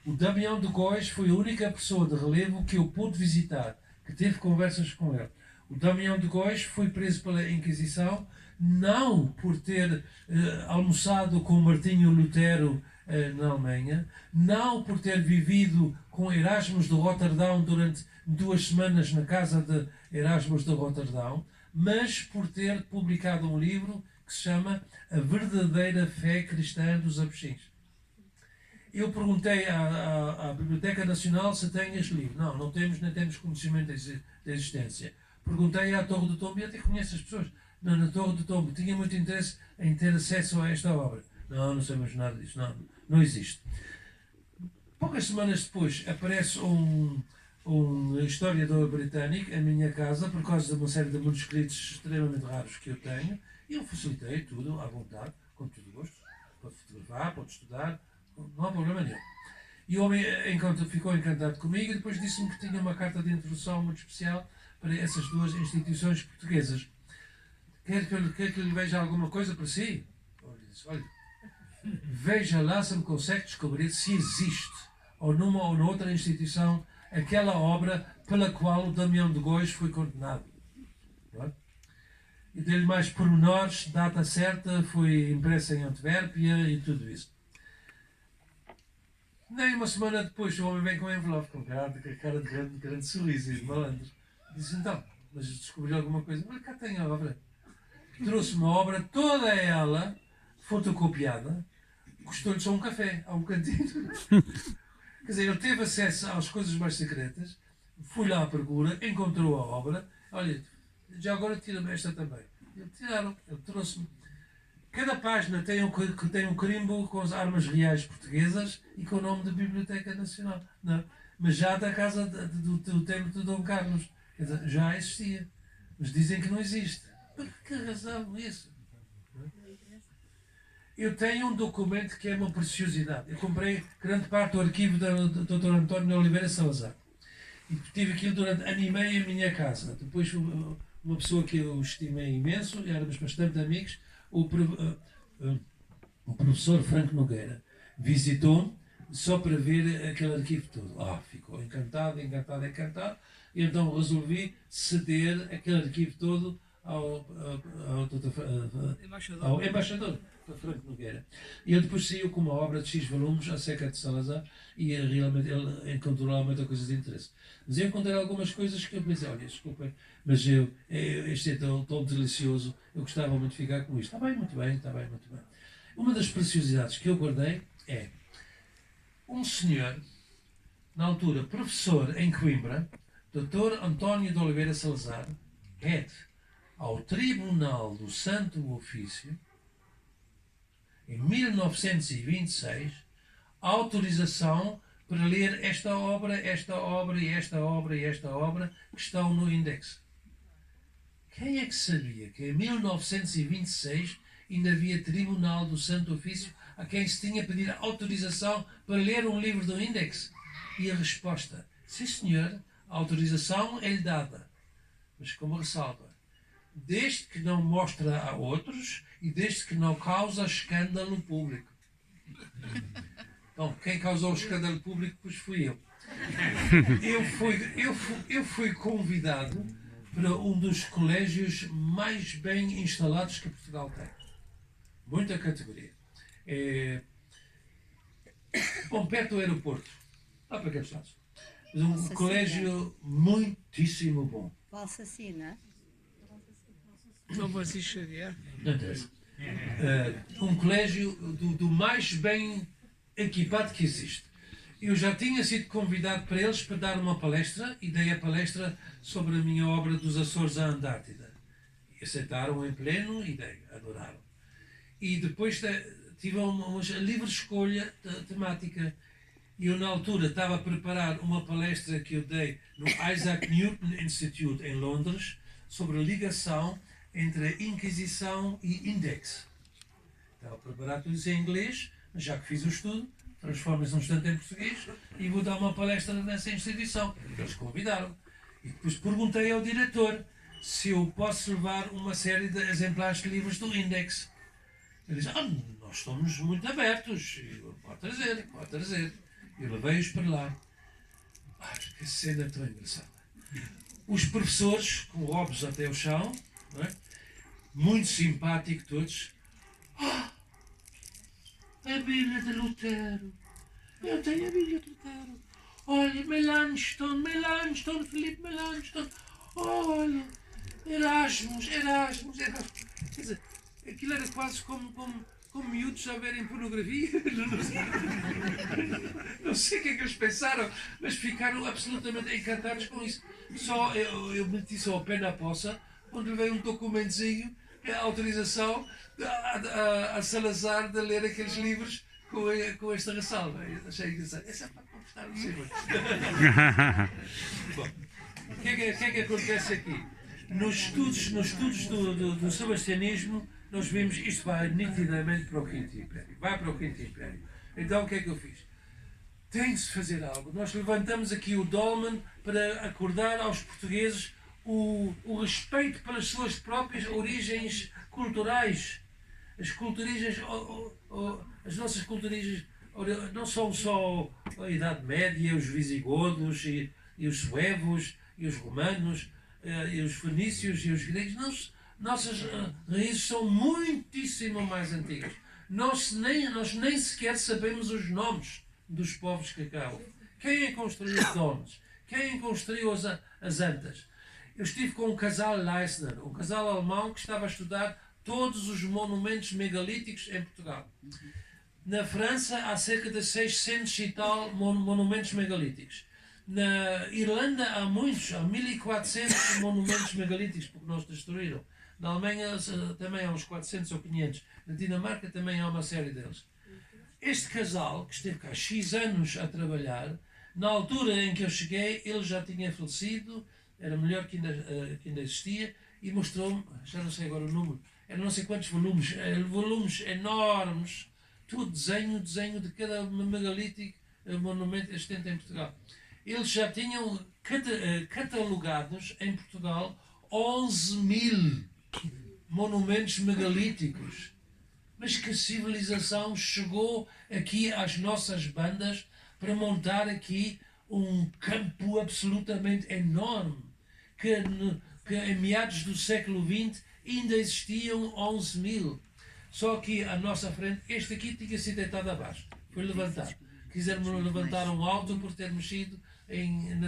O Damião de Góis foi a única pessoa de relevo que eu pude visitar, que teve conversas com ele. O Damião de Góis foi preso pela Inquisição, não por ter almoçado com Martinho Lutero na Alemanha, não por ter vivido com Erasmus de Roterdão durante 2 semanas na casa de Erasmus de Roterdão, mas por ter publicado um livro que se chama A Verdadeira Fé Cristã dos Abissins. Eu perguntei à Biblioteca Nacional se tem este livro. Não temos, nem temos conhecimento da existência. Perguntei à Torre do Tombo, e até conheço as pessoas na Torre do Tombo, tinha muito interesse em ter acesso a esta obra. Não sabemos nada disso, não existe. Poucas semanas depois aparece um historiador britânico em minha casa, por causa de uma série de manuscritos extremamente raros que eu tenho, e eu facilitei tudo à vontade, com todo gosto. Pode fotografar, pode estudar, não há problema nenhum. E o homem ficou encantado comigo e depois disse-me que tinha uma carta de introdução muito especial para essas 2 instituições portuguesas. Quer que eu lhe veja alguma coisa para si? Olha, veja lá se me consegue descobrir se existe, ou numa ou noutra instituição, aquela obra pela qual o Damião de Góis foi condenado. E dei-lhe mais pormenores, data certa, foi impressa em Antuérpia e tudo isso. Nem uma semana depois o homem vem com um envelope, com cara de grande sorriso e de malandro. Diz então, mas descobriu alguma coisa? Mas cá tem a obra. Trouxe uma obra, toda ela, fotocopiada, custou-lhe só um café, a um cantinho. Quer dizer, ele teve acesso às coisas mais secretas, fui lá à procura, encontrou a obra, olha, já agora tira-me esta também. Ele trouxe-me. Cada página tem um carimbo com as armas reais portuguesas e com o nome da Biblioteca Nacional. Não, mas já da casa do tempo de Dom Carlos. Quer dizer, já existia. Mas dizem que não existe. Por que razão isso? Eu tenho um documento que é uma preciosidade. Eu comprei grande parte do arquivo do Dr. António Oliveira Salazar. E tive aquilo durante ano e meio em minha casa. Depois, uma pessoa que eu estimei imenso, éramos bastante amigos, o professor Franco Nogueira, visitou-me só para ver aquele arquivo todo. Ficou encantado. E então resolvi ceder aquele arquivo todo ao embaixador Franco Nogueira. E ele depois saiu com uma obra de X volumes, A Seca de Salazar, e realmente ele encontrou lá muita coisa de interesse. Mas eu encontrei algumas coisas que eu pensei, olha, desculpem, mas este é tão delicioso, eu gostava muito de ficar com isto. Está bem, muito bem, está bem, muito bem. Uma das preciosidades que eu guardei é um senhor, na altura professor em Coimbra, Dr. António de Oliveira Salazar, pede ao Tribunal do Santo Ofício, em 1926, autorização para ler esta obra, esta obra e esta obra e esta obra que estão no índex. Quem é que sabia que em 1926 ainda havia Tribunal do Santo Ofício a quem se tinha pedido autorização para ler um livro do índex? E a resposta, sim senhor, a autorização é-lhe dada, mas como ressalva, desde que não mostra a outros e desde que não causa escândalo público. Então, quem causou o escândalo público, pois fui eu. Eu fui convidado para um dos colégios mais bem instalados que Portugal tem. Muita categoria. Bom, perto do aeroporto. Lá para aqueles lados. Mas um colégio muitíssimo bom. Valsacina. Não Francisco Xavier. Não interessa. Um colégio do mais bem equipado que existe. Eu já tinha sido convidado para eles para dar uma palestra e dei a palestra sobre a minha obra dos Açores à Antártida. E aceitaram em pleno e dei, adoraram. E depois tive uma livre escolha temática. E eu, na altura, estava a preparar uma palestra que eu dei no Isaac Newton Institute, em Londres, sobre a ligação entre a Inquisição e Index. Estava a preparar tudo isso em inglês, mas já que fiz o estudo, transformo-se num instante em português e vou dar uma palestra nessa instituição. Eles convidaram. E depois perguntei ao diretor se eu posso levar uma série de exemplares de livros do Index. Ele disse, nós estamos muito abertos. Pode trazer. Eu levei-os para lá. Que cena tão engraçada. Os professores, com óbvios até o chão, não é? Muito simpáticos todos. A Bíblia de Lutero. Eu tenho a Bíblia de Lutero. Olha, Melanchthon, Filipe Melanchthon. Olha, Erasmus. Quer dizer, aquilo era quase como miúdos a verem pornografia. Não sei o que é que eles pensaram, mas ficaram absolutamente encantados com isso. Só eu meti só o pé na poça, onde veio um documentozinho, a autorização a Salazar de ler aqueles livros com esta ressalva. Eu achei engraçado. Essa é para conversar, não sei muito. Bom, o que é que acontece aqui? Nos estudos do sebastianismo, nós vimos isto vai nitidamente para o Quinto Império. Vai para o Quinto Império. Então o que é que eu fiz? Tem de se fazer algo. Nós levantamos aqui o dolmen para acordar aos portugueses o respeito pelas suas próprias origens culturais. As nossas culturigens não são só a Idade Média, os visigodos e os suevos e os romanos e os fenícios e os gregos. Nossas raízes são muitíssimo mais antigas. Nós nem sequer sabemos os nomes dos povos que cá houve. Quem é que construiu os domes? Quem é que construiu as antas? Eu estive com um casal Leisner, um casal alemão que estava a estudar todos os monumentos megalíticos em Portugal. Na França há cerca de 600 e tal monumentos megalíticos. Na Irlanda há muitos, há 1400 monumentos megalíticos porque nos destruíram. Na Alemanha também há uns 400 ou 500. Na Dinamarca também há uma série deles. Este casal, que esteve cá X anos a trabalhar, na altura em que eu cheguei, ele já tinha falecido, era melhor que ainda existia, e mostrou-me, já não sei agora o número, eram não sei quantos volumes enormes, tudo desenho de cada megalítico monumento existente em Portugal. Eles já tinham catalogados em Portugal 11.000 monumentos megalíticos. Mas que civilização chegou aqui às nossas bandas para montar aqui um campo absolutamente enorme, que que em meados do século XX ainda existiam 11.000. Só que à nossa frente, este aqui tinha sido deitado abaixo. Foi levantado. Quiseram levantar um alto por ter mexido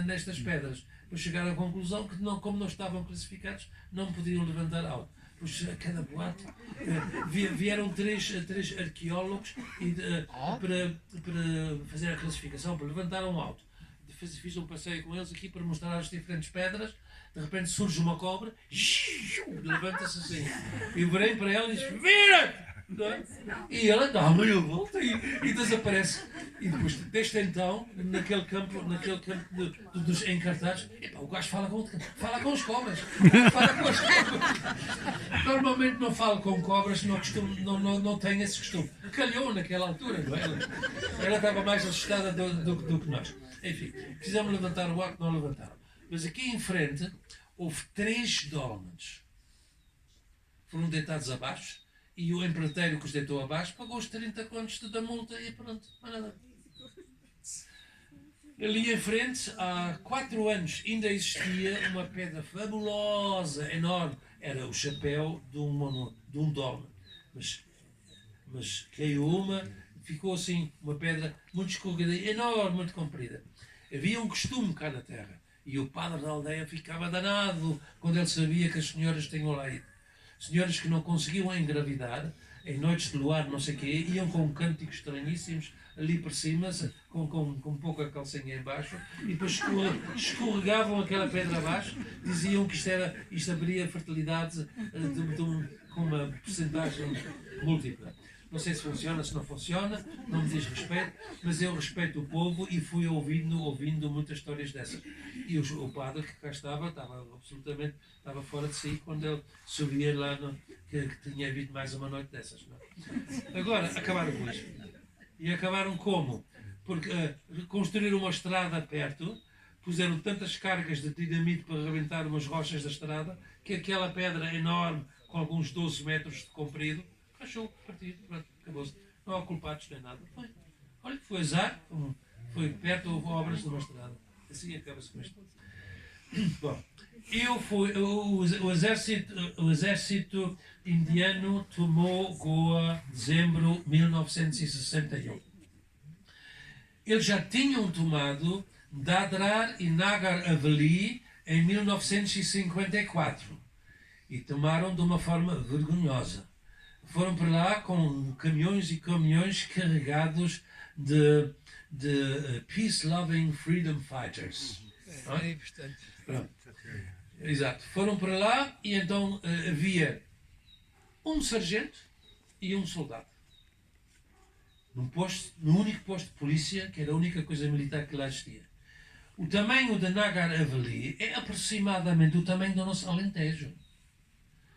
nestas pedras. Depois chegaram à conclusão que, não, como não estavam classificados, não podiam levantar alto. Pois a cada boato vieram três arqueólogos para fazer a classificação, para levantar um alto. Fiz um passeio com eles aqui para mostrar as diferentes pedras. De repente surge uma cobra, levanta-se assim. E eu virei para ela e disse: vira! E ela dá meia volta e desaparece. E depois, desde então, naquele campo dos encartados, o gajo fala com as cobras. Fala com as cobras. Normalmente não falo com cobras, não tenho esse costume. Calhou naquela altura, não é? Ela estava mais assustada do que nós. Enfim, quisemos levantar o arco, não levantaram. Mas aqui em frente houve 3 dólmenes. Foram deitados abaixo e o empreiteiro que os deitou abaixo pagou os 30 contos da multa e pronto, mais nada. Ali em frente, há 4 anos, ainda existia uma pedra fabulosa, enorme. Era o chapéu de um dolmen. Mas caiu uma, ficou assim, uma pedra muito escorregadia, enorme, muito comprida. Havia um costume cá na terra. E o padre da aldeia ficava danado quando ele sabia que as senhoras tinham lá ido. Senhoras que não conseguiam engravidar, em noites de luar, não sei o quê, iam com cânticos estranhíssimos ali por cima, com pouca calcinha em baixo, e depois escorregavam aquela pedra abaixo, diziam que isto abriria fertilidade com uma porcentagem múltipla. Não sei se funciona, se não funciona, não me diz respeito, mas eu respeito o povo e fui ouvindo muitas histórias dessas. E o padre que cá estava fora de si quando ele subia lá, que tinha havido mais uma noite dessas. Não? Agora, acabaram com isso. E acabaram como? Porque construíram uma estrada perto, puseram tantas cargas de dinamite para arrebentar umas rochas da estrada, que aquela pedra enorme, com alguns 12 metros de comprido, achou partido, acabou-se. Não há culpados nem nada. Foi azar, foi perto, houve obras de uma estrada. Assim acaba-se com isto. Bom, o exército indiano tomou Goa em dezembro de 1961. Eles já tinham tomado Dadra e Nagar Haveli em 1954 e tomaram de uma forma vergonhosa. Foram para lá com caminhões e caminhões carregados de peace-loving freedom fighters. É importante. Pronto. Exato. Foram para lá e então havia um sargento e um soldado. No único posto de polícia, que era a única coisa militar que lá existia. O tamanho de Nagar Haveli é aproximadamente o tamanho do nosso Alentejo.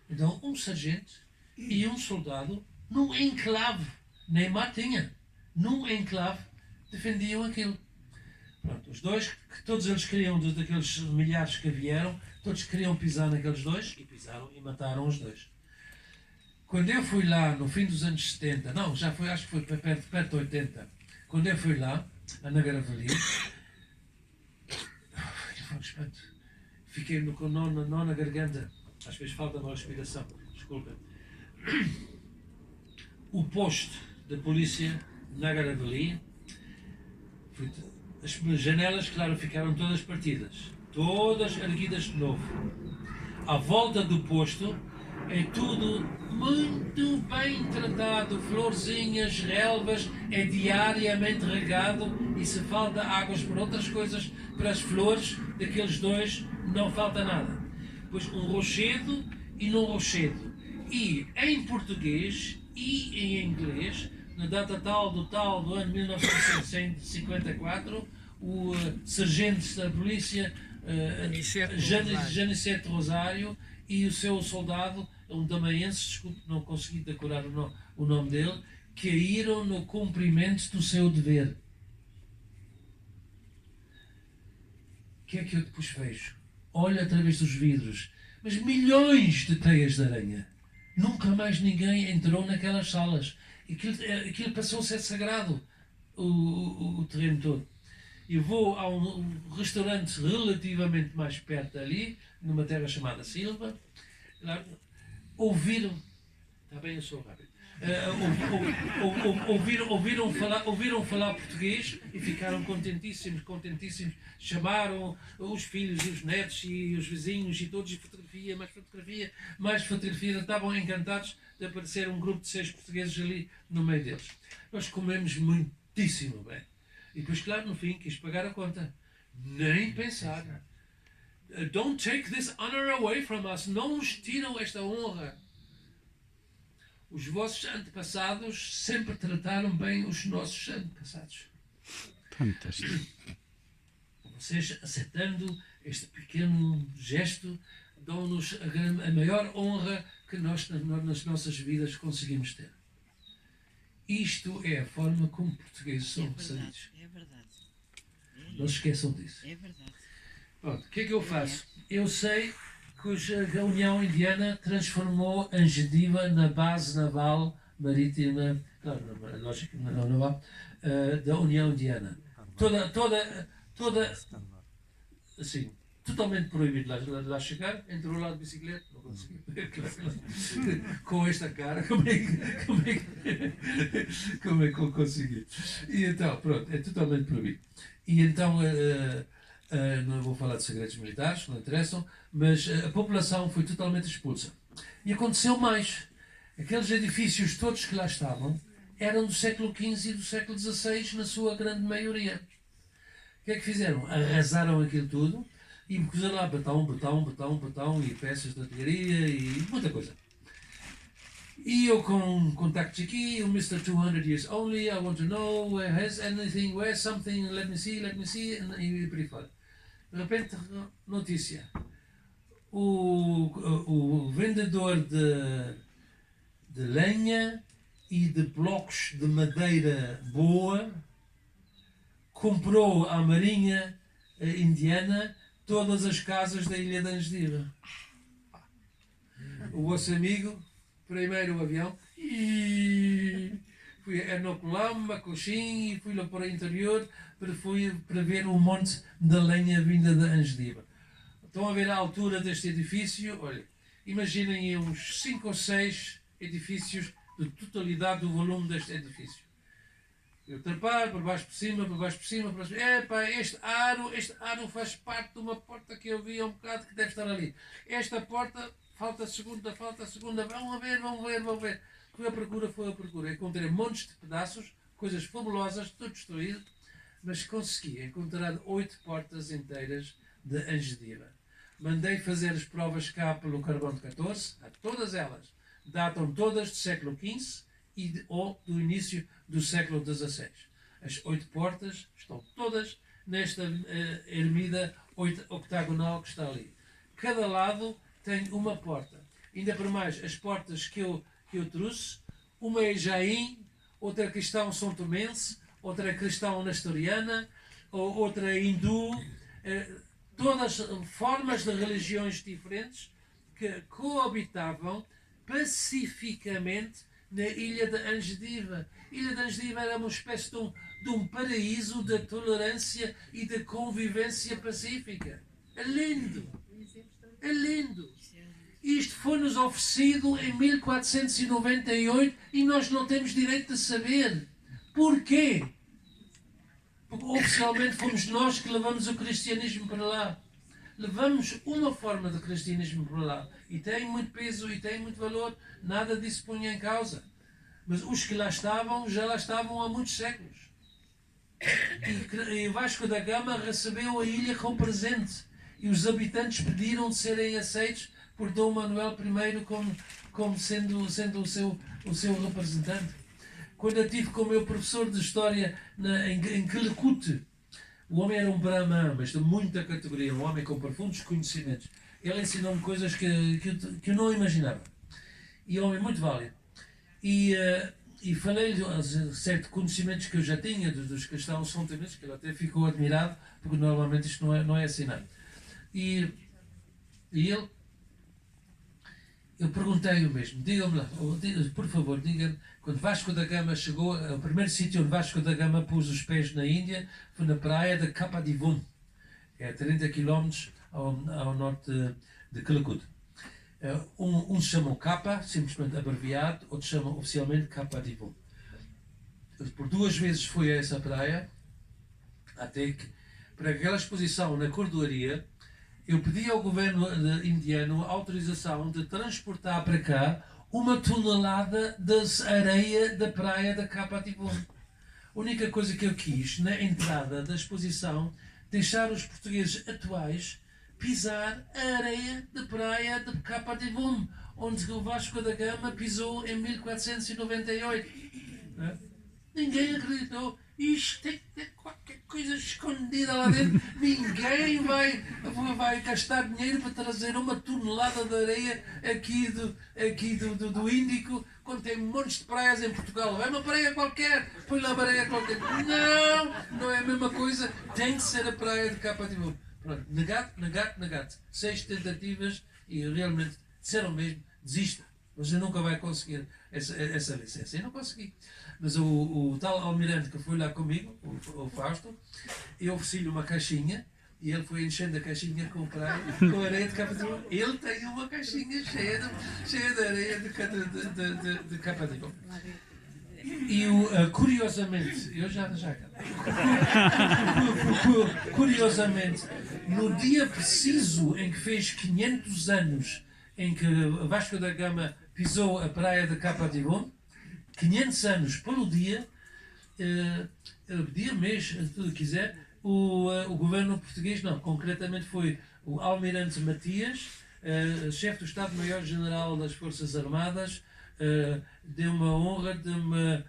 Então, um sargento e um soldado, num enclave, Neymar tinha, num enclave, defendiam aquilo. Pronto, os dois, que todos eles queriam, daqueles milhares que vieram, todos queriam pisar naqueles dois, e pisaram e mataram os dois. Quando eu fui lá, no fim dos anos 70, não, já foi, acho que foi perto de 80, quando eu fui lá, a Nagar Haveli, foi um espanto. Fiquei com nó na garganta, às vezes falta-me a respiração, desculpem. O posto da polícia de Nagar Haveli, as janelas, claro, ficaram todas partidas, todas erguidas de novo. À volta do posto é tudo muito bem tratado, florzinhas, relvas, é diariamente regado e se falta águas por outras coisas, para as flores daqueles dois não falta nada. Pois um rochedo e num rochedo. E em português e em inglês, na data tal do ano 1954, o sargento da polícia Janicete Rosário e o seu soldado, um damaiense, desculpe, não consegui decorar o nome dele, caíram no cumprimento do seu dever. O que é que eu depois vejo? Olho através dos vidros, mas milhões de teias de aranha. Nunca mais ninguém entrou naquelas salas. Aquilo passou a ser sagrado, o terreno todo. e vou a um restaurante relativamente mais perto dali, numa terra chamada Silva, lá, ouviram, está bem, eu sou rápido, ouviram falar português e ficaram contentíssimos, chamaram os filhos e os netos e os vizinhos e todos, e mais fotografia, estavam encantados de aparecer um grupo de 6 portugueses ali no meio deles. Nós comemos muitíssimo bem. E depois, claro, no fim, quis pagar a conta. Nem pensar. Don't take this honor away from us. Não nos tiram esta honra. Os vossos antepassados sempre trataram bem os nossos antepassados. Fantástico. Vocês, aceitando este pequeno gesto, dão-nos a maior honra que nós, nas nossas vidas, conseguimos ter. Isto é a forma como portugueses são recebidos. É verdade. Não se esqueçam disso. É verdade. Pronto, o que é que eu faço? Eu sei que a União Indiana transformou Angediva na base naval marítima, lógico, não naval, da União Indiana. Toda, assim, totalmente proibido lá chegar, entrou lá de bicicleta, não consegui. Com esta cara, como é que eu consegui? E então, pronto, é totalmente proibido. E então, não vou falar de segredos militares, não interessam, mas a população foi totalmente expulsa. E aconteceu mais. Aqueles edifícios todos que lá estavam eram do século XV e do século XVI, na sua grande maioria. O que é que fizeram? Arrasaram aquilo tudo e puseram lá betão e peças de artilharia e muita coisa. E eu com contactos aqui, o Mr. 200 Years Only, I want to know, has anything, where's something, let me see, e por aí fora. De repente, notícia. O vendedor de lenha e de blocos de madeira boa comprou à Marinha Indiana todas as casas da Ilha de Angediva. O vosso amigo, primeiro o avião, e fui a Ernocolamo, Macoxim, e fui lá para o interior para ver o monte da lenha vinda de Angediva. Estão a ver a altura deste edifício? Olha, imaginem uns 5 ou 6 edifícios de totalidade do volume deste edifício. Eu trepar, por baixo por cima, por baixo por cima, por baixo por cima. Epá, este aro faz parte de uma porta que eu vi há um bocado que deve estar ali. Esta porta, falta a segunda. Vão ver. Foi à procura. Encontrei montes de pedaços, coisas fabulosas, tudo destruído, mas consegui encontrar 8 portas inteiras de Angediva. Mandei fazer as provas cá pelo carbono 14, todas elas datam todas do século XV ou do início do século XVI. As 8 portas estão todas nesta ermida octagonal que está ali. Cada lado tem uma porta. Ainda por mais, as portas que eu trouxe, uma é Jaim, outra é cristão são tomense, outra é cristão nestoriana, outra é hindu, todas formas de religiões diferentes que coabitavam pacificamente na Ilha de Angediva. A Ilha de Angediva era uma espécie de um paraíso da tolerância e da convivência pacífica. É lindo! É lindo! Isto foi-nos oferecido em 1498 e nós não temos direito de saber. Porquê? Porque oficialmente fomos nós que levamos o cristianismo para lá. Levamos uma forma de cristianismo para lá. E tem muito peso e tem muito valor. Nada disso punha em causa. Mas os que lá estavam, já lá estavam há muitos séculos. E Vasco da Gama recebeu a ilha com presente. E os habitantes pediram de serem aceitos por Dom Manuel I como sendo o seu representante. Quando eu estive com o meu professor de História em Calicut, o homem era um brahman, mas de muita categoria, um homem com profundos conhecimentos. Ele ensinou-me coisas que eu não imaginava. E é um homem muito válido. E falei-lhe certos conhecimentos que eu já tinha dos cristãos são temeses, que ele até ficou admirado, porque normalmente isto não é ensinado. E ele eu perguntei o mesmo, digam-me lá, por favor, digam-me, quando Vasco da Gama chegou, o primeiro sítio onde Vasco da Gama pôs os pés na Índia foi na praia de Capadivum, que é a 30 km ao norte de Calicut. Uns chamam Capa, simplesmente abreviado, outros chamam oficialmente Capadivum. Por 2 vezes fui a essa praia, até que, para aquela exposição na cordoaria, eu pedi ao governo indiano autorização de transportar para cá 1 tonelada de areia da praia da Capadivum. A única coisa que eu quis, na entrada da exposição, deixar os portugueses atuais pisar a areia da praia de Capadivum, onde o Vasco da Gama pisou em 1498. Ninguém acreditou. Isto tem qualquer coisa escondida lá dentro. Ninguém vai gastar dinheiro para trazer 1 tonelada de areia aqui do Índico, quando tem montes de praias em Portugal. É uma praia qualquer, põe lá uma areia qualquer. Não é a mesma coisa. Tem que ser a praia de Capadivum. Pronto, negado. 6 tentativas e realmente disseram mesmo, desista. Você nunca vai conseguir essa licença. Eu não consegui. Mas o tal almirante que foi lá comigo, o Fausto, eu ofereci-lhe uma caixinha e ele foi enchendo a caixinha com areia de Capadivum. Ele tem uma caixinha cheia de areia de Capadivum. E curiosamente, eu já curiosamente, no dia preciso em que fez 500 anos em que Vasco da Gama pisou a praia de Capadivum, 500 anos pelo dia, mês, tudo quiser, o governo português, não, concretamente foi o almirante Matias, chefe do Estado-Maior-General das Forças Armadas, deu-me a honra de me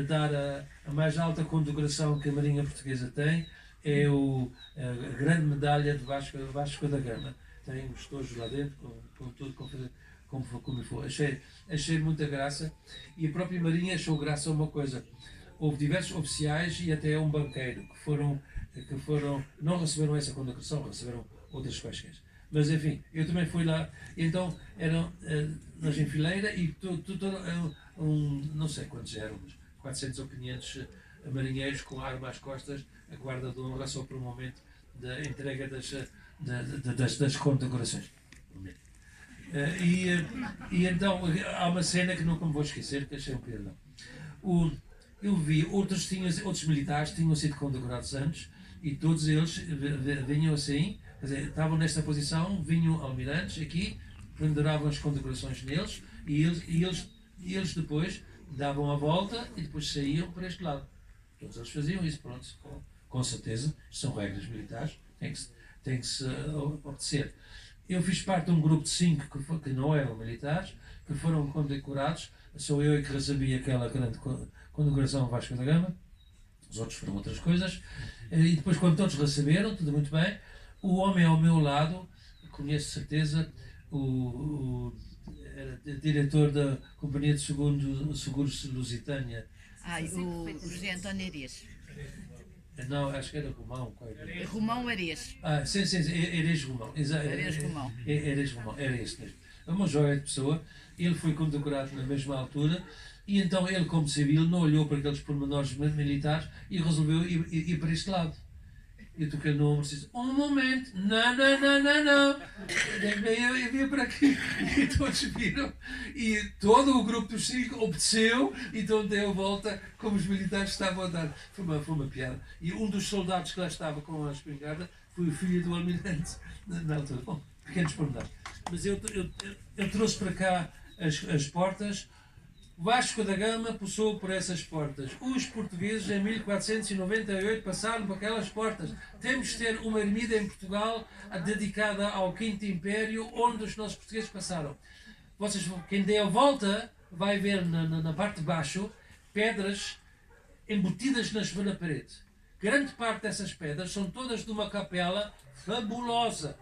dar a mais alta condecoração que a Marinha Portuguesa tem, é a grande medalha de Vasco da Gama. Tem os tojos lá dentro, com tudo, como for. Achei muita graça, e a própria Marinha achou graça a uma coisa. Houve diversos oficiais e até um banqueiro que não receberam essa condecoração, receberam outras quaisquer. Mas enfim, eu também fui lá, então eram nós em fileira e não sei quantos eram, mas 400 ou 500 marinheiros com arma às costas, a guarda de honra só para o momento da entrega das condecorações. E então há uma cena que nunca me vou esquecer, que achei um piadão. Eu vi outros militares que tinham sido condecorados antes e todos eles vinham assim, quer dizer, estavam nesta posição, vinham almirantes aqui, penduravam as condecorações neles e eles depois davam a volta e depois saíam para este lado. Todos eles faziam isso, pronto, com certeza, são regras militares, tem que se obedecer. Eu fiz parte de um grupo de 5 que não eram militares, que foram condecorados. Sou eu que recebi aquela grande condecoração Vasco da Gama, os outros foram outras coisas. E depois, quando todos receberam, tudo muito bem, o homem ao meu lado, conheço de certeza, era diretor da Companhia de Seguros Lusitânia. O José António Arias. Não, acho que era Romão. Romão Arias. Sim, Arias Romão. Arias Romão. Arias Romão, era esse mesmo. É uma joia de pessoa. Ele foi condecorado na mesma altura e então ele, como civil, não olhou para aqueles pormenores militares e resolveu ir para este lado. Eu toquei no ombro e disse, um momento, não. Eu vim para aqui e todos viram e todo o grupo dos 5 obedeceu e então deu a volta como os militares estavam a dar. Foi uma piada. E um dos soldados que lá estava com a espingarda foi o filho do almirante na altura. Bom, pequenos pormenores. Mas eu trouxe para cá as portas. Vasco da Gama passou por essas portas. Os portugueses, em 1498, passaram por aquelas portas. Temos de ter uma ermida em Portugal dedicada ao Quinto Império, onde os nossos portugueses passaram. Quem der a volta, vai ver na parte de baixo pedras embutidas na parede. Grande parte dessas pedras são todas de uma capela fabulosa,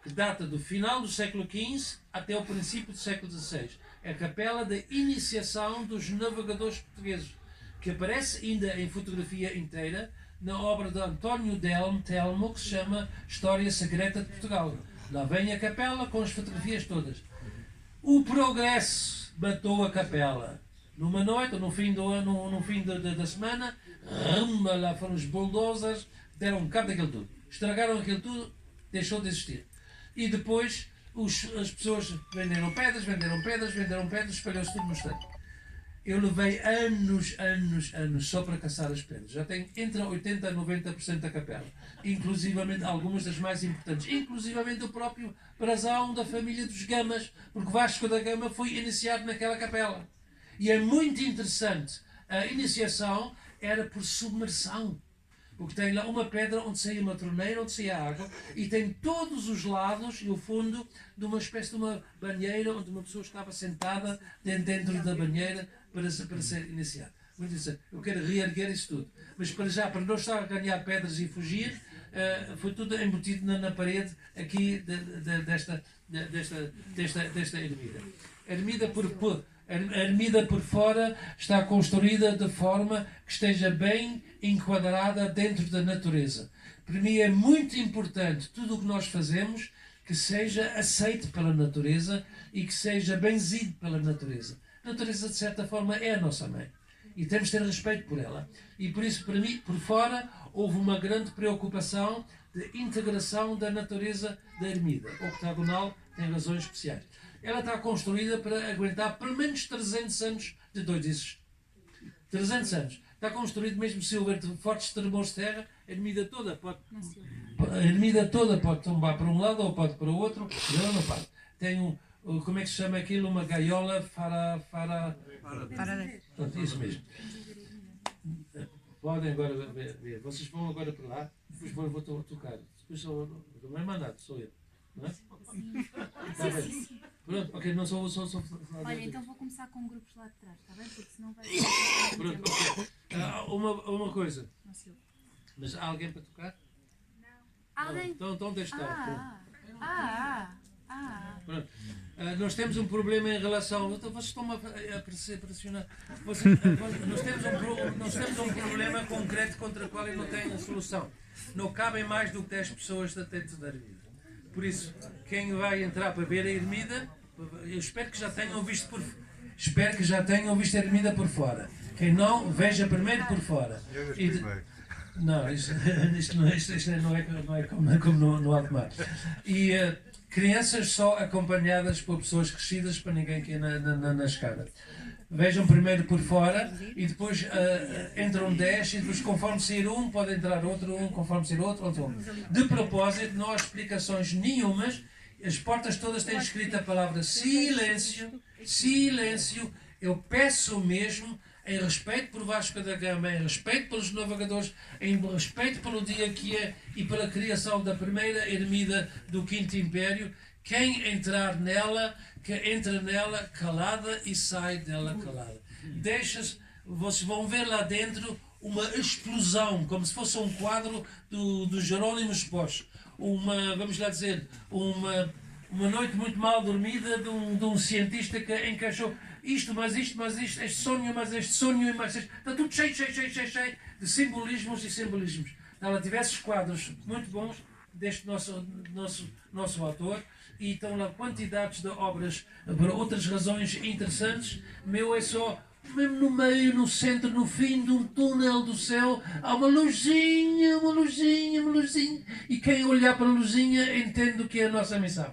que data do final do século XV até o princípio do século XVI. É a capela da iniciação dos navegadores portugueses, que aparece ainda em fotografia inteira na obra de António Telmo, que se chama História Secreta de Portugal. Lá vem a capela com as fotografias todas. O progresso matou a capela. Numa noite, ou no fim, da semana, lá foram os bulldozers, deram cabo daquilo tudo. Estragaram aquilo tudo, deixou de existir. E depois as pessoas venderam pedras, espalhou-se tudo no estado. Eu levei anos só para caçar as pedras. Já tenho entre 80% a 90% da capela. Inclusivamente algumas das mais importantes. Inclusivamente o próprio brasão da família dos Gamas. Porque Vasco da Gama foi iniciado naquela capela. E é muito interessante. A iniciação era por submersão. Porque tem lá uma pedra onde saía uma torneira, onde saía água, e tem todos os lados e o fundo de uma espécie de uma banheira onde uma pessoa estava sentada dentro da banheira para ser iniciada. Muito interessante. Eu quero reerguer isso tudo. Mas para não estar a ganhar pedras e fugir, foi tudo embutido na parede aqui desta ermida. A ermida por fora está construída de forma que esteja bem enquadrada dentro da natureza. Para mim é muito importante tudo o que nós fazemos que seja aceito pela natureza e que seja benzido pela natureza. A natureza, de certa forma, é a nossa mãe. E temos de ter respeito por ela. E por isso, para mim, por fora, houve uma grande preocupação de integração da natureza da ermida. O octagonal tem razões especiais. Ela está construída para aguentar pelo menos 300 anos de doidices. 300 anos. Está construído mesmo se houver fortes tremores de terra, a ermida toda pode tombar para um lado ou pode para o outro, e ela não parte. Tem como é que se chama aquilo? Uma gaiola Pronto, isso mesmo. Podem agora ver. Vocês vão agora para lá, depois vou tocar. Depois sou o meu mandato, sou eu. Não é? Está bem. Pronto, ok, não sou. Olha, então vou começar com grupos lá de trás, está bem? Porque senão vai. Pronto, ok. Uma coisa. Mas há alguém para tocar? Não. Alguém? Então deixa estar. Pronto. Nós temos um problema em relação. Vocês estão a pressionar. Nós temos um problema concreto contra o qual eu não tenho a solução. Não cabem mais do que 10 pessoas dentro da ermida. Por isso, quem vai entrar para ver a ermida, eu espero que já tenham visto a ermida por fora. Quem não, veja primeiro por fora. Não, isto não é como no alto mar. E crianças só acompanhadas por pessoas crescidas, para ninguém que é na escada. Vejam primeiro por fora e depois entram 10 e depois conforme sair um pode entrar outro, conforme sair outro. De propósito, não há explicações nenhumas, as portas todas têm escrito a palavra silêncio, silêncio. Eu peço mesmo, em respeito por Vasco da Gama, em respeito pelos navegadores, em respeito pelo dia que é e pela criação da primeira ermida do Quinto Império, quem entrar nela, que entra nela calada e sai dela calada. Vocês vão ver lá dentro uma explosão, como se fosse um quadro do Jerónimo Bosch. Vamos lá dizer, uma noite muito mal dormida de um cientista que encaixou isto, este sonho, mas este. Está tudo cheio de simbolismos e simbolismos. Ela tivesse quadros muito bons deste nosso autor, e estão lá quantidades de obras por outras razões interessantes. Meu é só, mesmo no meio, no centro, no fim de um túnel do céu, há uma luzinha. E quem olhar para a luzinha entende o que é a nossa missão.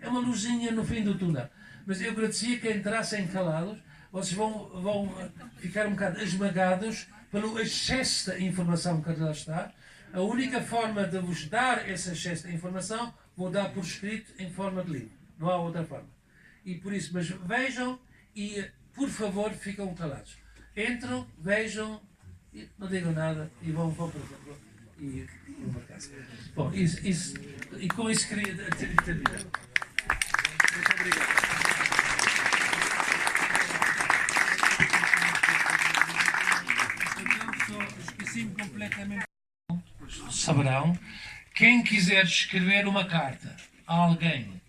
É uma luzinha no fim do túnel. Mas eu agradecia que entrassem calados. Vocês vão ficar um bocado esmagados pelo excesso de informação que lá está. A única forma de vos dar esse excesso de informação, vou dar por escrito em forma de livro. Não há outra forma. E por isso, mas vejam e, por favor, ficam calados. Entram, vejam, não digam nada e vão para exemplo, e vão para casa. Bom, e com isso queria terminar. Muito obrigado. Esqueci-me completamente. Saberão, quem quiser escrever uma carta a alguém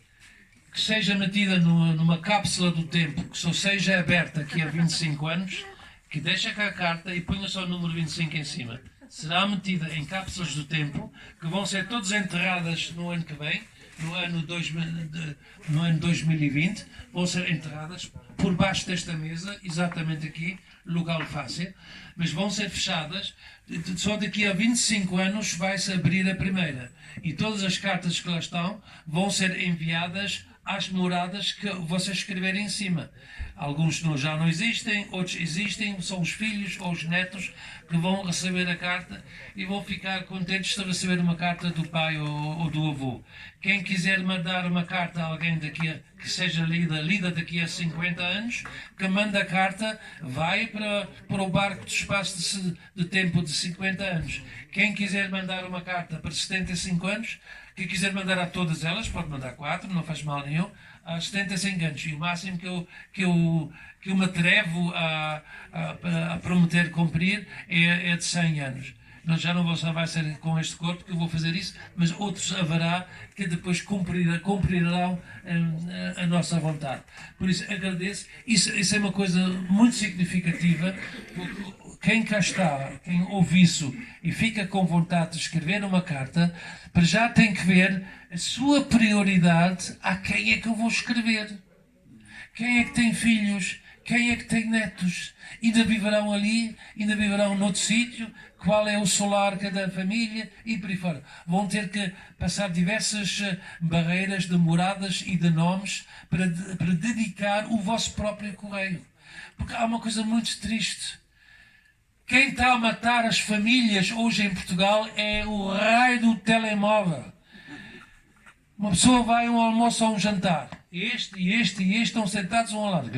que seja metida numa cápsula do tempo, que só seja aberta aqui a 25 anos, que deixe cá a carta e ponha só o número 25 em cima. Será metida em cápsulas do tempo, que vão ser todas enterradas no ano que vem, e depois, quando a carta for escrita, vai ser enterrada no ano que vem, e depois, quando a carta for escrita, vai ser enterrada no ano que vem. E no ano 2020, vão ser enterradas por baixo desta mesa, exatamente aqui, lugar fácil, mas vão ser fechadas. Só daqui a 25 anos vai-se abrir a primeira. E todas as cartas que lá estão vão ser enviadas às moradas que vocês escreverem em cima. Alguns já não existem, outros existem, são os filhos ou os netos que vão receber a carta e vão ficar contentes de receber uma carta do pai ou do avô. Quem quiser mandar uma carta a alguém que seja lida daqui a 50 anos, que manda a carta, vai para o barco de espaço de tempo de 50 anos. Quem quiser mandar uma carta para 75 anos, que quiser mandar a todas elas, pode mandar 4, não faz mal nenhum, a 75 anos. E o máximo que eu me atrevo a prometer cumprir é de 100 anos. Já não vai ser com este corpo que eu vou fazer isso, mas outros haverá que depois cumprirão a nossa vontade. Por isso agradeço. Isso é uma coisa muito significativa. Quem cá está, quem ouve isso e fica com vontade de escrever uma carta, para já tem que ver a sua prioridade a quem é que eu vou escrever. Quem é que tem filhos? Quem é que tem netos? Ainda viverão ali? Ainda viverão noutro sítio? Qual é o solar cada família? E por aí fora. Vão ter que passar diversas barreiras de moradas e de nomes para dedicar o vosso próprio correio. Porque há uma coisa muito triste. Quem está a matar as famílias hoje em Portugal é o raio do telemóvel. Uma pessoa vai a um almoço ou a um jantar. Este estão sentados um ao lado.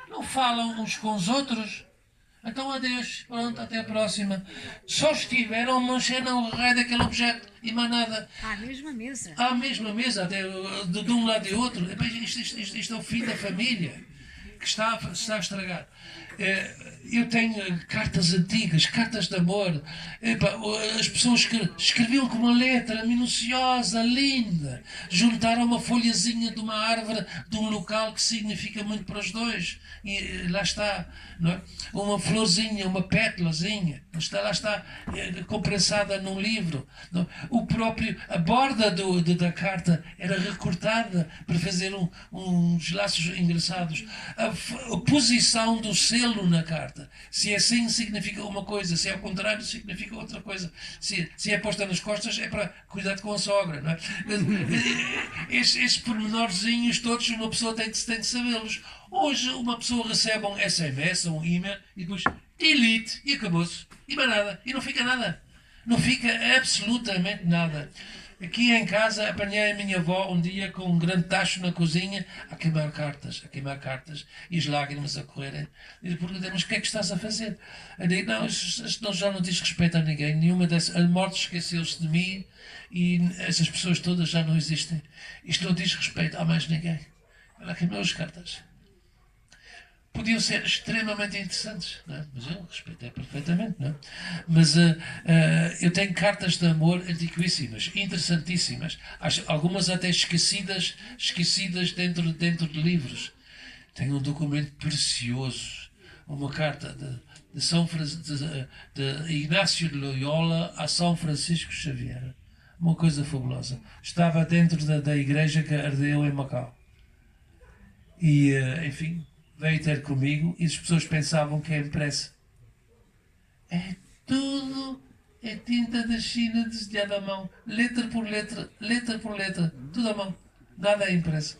Não falam uns com os outros. Então adeus, pronto, até a próxima. Só estiveram a mexer no raio daquele objeto e mais nada. À mesma mesa. À mesma mesa, até de um lado e outro. Isto é o fim da família que está a estragar. Eu tenho cartas antigas, cartas de amor. As pessoas que escreviam com uma letra minuciosa, linda. Juntaram uma folhazinha de uma árvore, de um local que significa muito para os dois. E lá está, não é? Uma florzinha, uma pétalazinha. Lá está compressada num livro. Não? A borda da carta era recortada para fazer uns laços engraçados. A posição do selo na carta. Se é assim, significa uma coisa. Se é ao contrário, significa outra coisa. Se é posta nas costas, é para cuidar com a sogra. Não é? Estes pormenorzinhos todos, uma pessoa tem de sabê-los. Hoje, uma pessoa recebe um SMS, um e-mail, e depois delete, e acabou-se. E mais nada. E não fica nada. Não fica absolutamente nada. Aqui em casa apanhei a minha avó um dia com um grande tacho na cozinha a queimar cartas e as lágrimas a correrem. E lhe perguntei, mas o que é que estás a fazer? Eu digo, não, isto já não diz respeito a ninguém. Nenhuma dessas. A morte esqueceu-se de mim e essas pessoas todas já não existem. Isto não diz respeito a mais ninguém. Ela queimou as cartas. Podiam ser extremamente interessantes, não é? Mas eu respeitei perfeitamente, não é? Mas eu tenho cartas de amor antiquíssimas, interessantíssimas, algumas até esquecidas dentro de livros. Tenho um documento precioso, uma carta de Ignácio de Loyola a São Francisco Xavier, uma coisa fabulosa. Estava dentro da igreja que ardeu em Macau. E, enfim, veio ter comigo e as pessoas pensavam que é impressa. É tudo, é tinta da China desenhada à mão, letra por letra, tudo à mão, nada é impressa.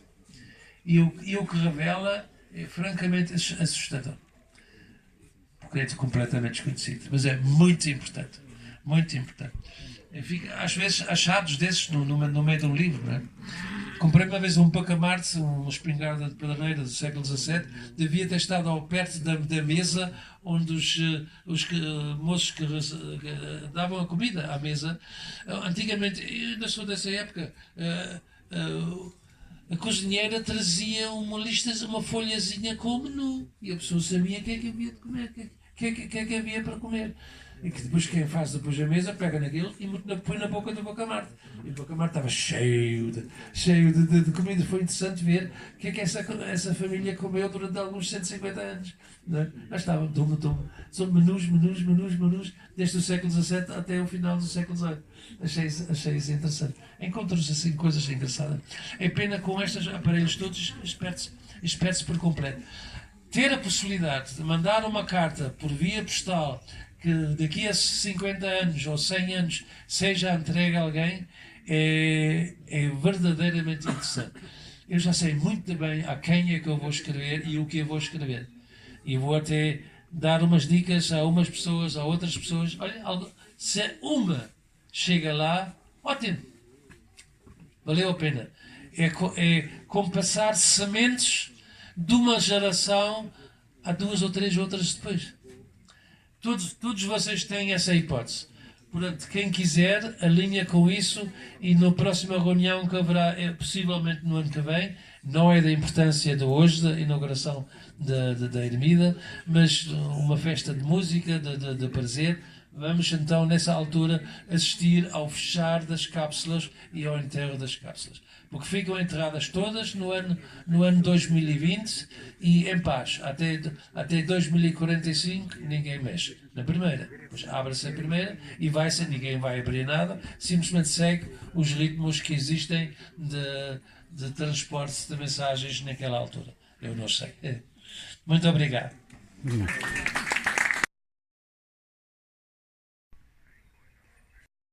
E o que revela é francamente assustador, porque é completamente desconhecido, mas é muito importante, muito importante. Enfim, às vezes achados desses no meio de um livro, não é? Comprei uma vez um Pacamarte, uma espingarda de pedreira do século XVII, devia ter estado ao perto da mesa onde os moços que davam a comida à mesa. Antigamente, eu ainda sou dessa época, a cozinheira trazia uma folhazinha com o menu e a pessoa sabia o que é que havia de comer, o que é que havia para comer. e que depois quem faz depois a mesa pega naquilo e põe na boca do Bacamarte. E o Bacamarte estava cheio de comida. Foi interessante ver o que é que essa família comeu durante alguns 150 anos. Não é? Lá estava, são menus, desde o século XVII até o final do século XVIII. Achei isso interessante. Encontros assim coisas engraçadas. É pena com estes aparelhos todos, esperte-se por completo. Ter a possibilidade de mandar uma carta por via postal que daqui a 50 anos ou 100 anos seja entregue a alguém é verdadeiramente interessante. Eu já sei muito bem a quem é que eu vou escrever e o que eu vou escrever. E vou até dar umas dicas a umas pessoas, a outras pessoas. Olha, se uma chega lá, ótimo. Valeu a pena. É como passar sementes de uma geração a 2 ou 3 outras depois. Todos vocês têm essa hipótese. Portanto, quem quiser, alinha com isso e na próxima reunião que haverá, possivelmente no ano que vem, não é da importância de hoje, da inauguração da Ermida, mas uma festa de música, de prazer. Vamos então, nessa altura, assistir ao fechar das cápsulas e ao enterro das cápsulas. Porque ficam enterradas todas no ano 2020 e em paz. Até 2045 ninguém mexe. Na primeira. Depois abre-se a primeira e ninguém vai abrir nada. Simplesmente segue os ritmos que existem de transporte de mensagens naquela altura. Eu não sei. Muito obrigado.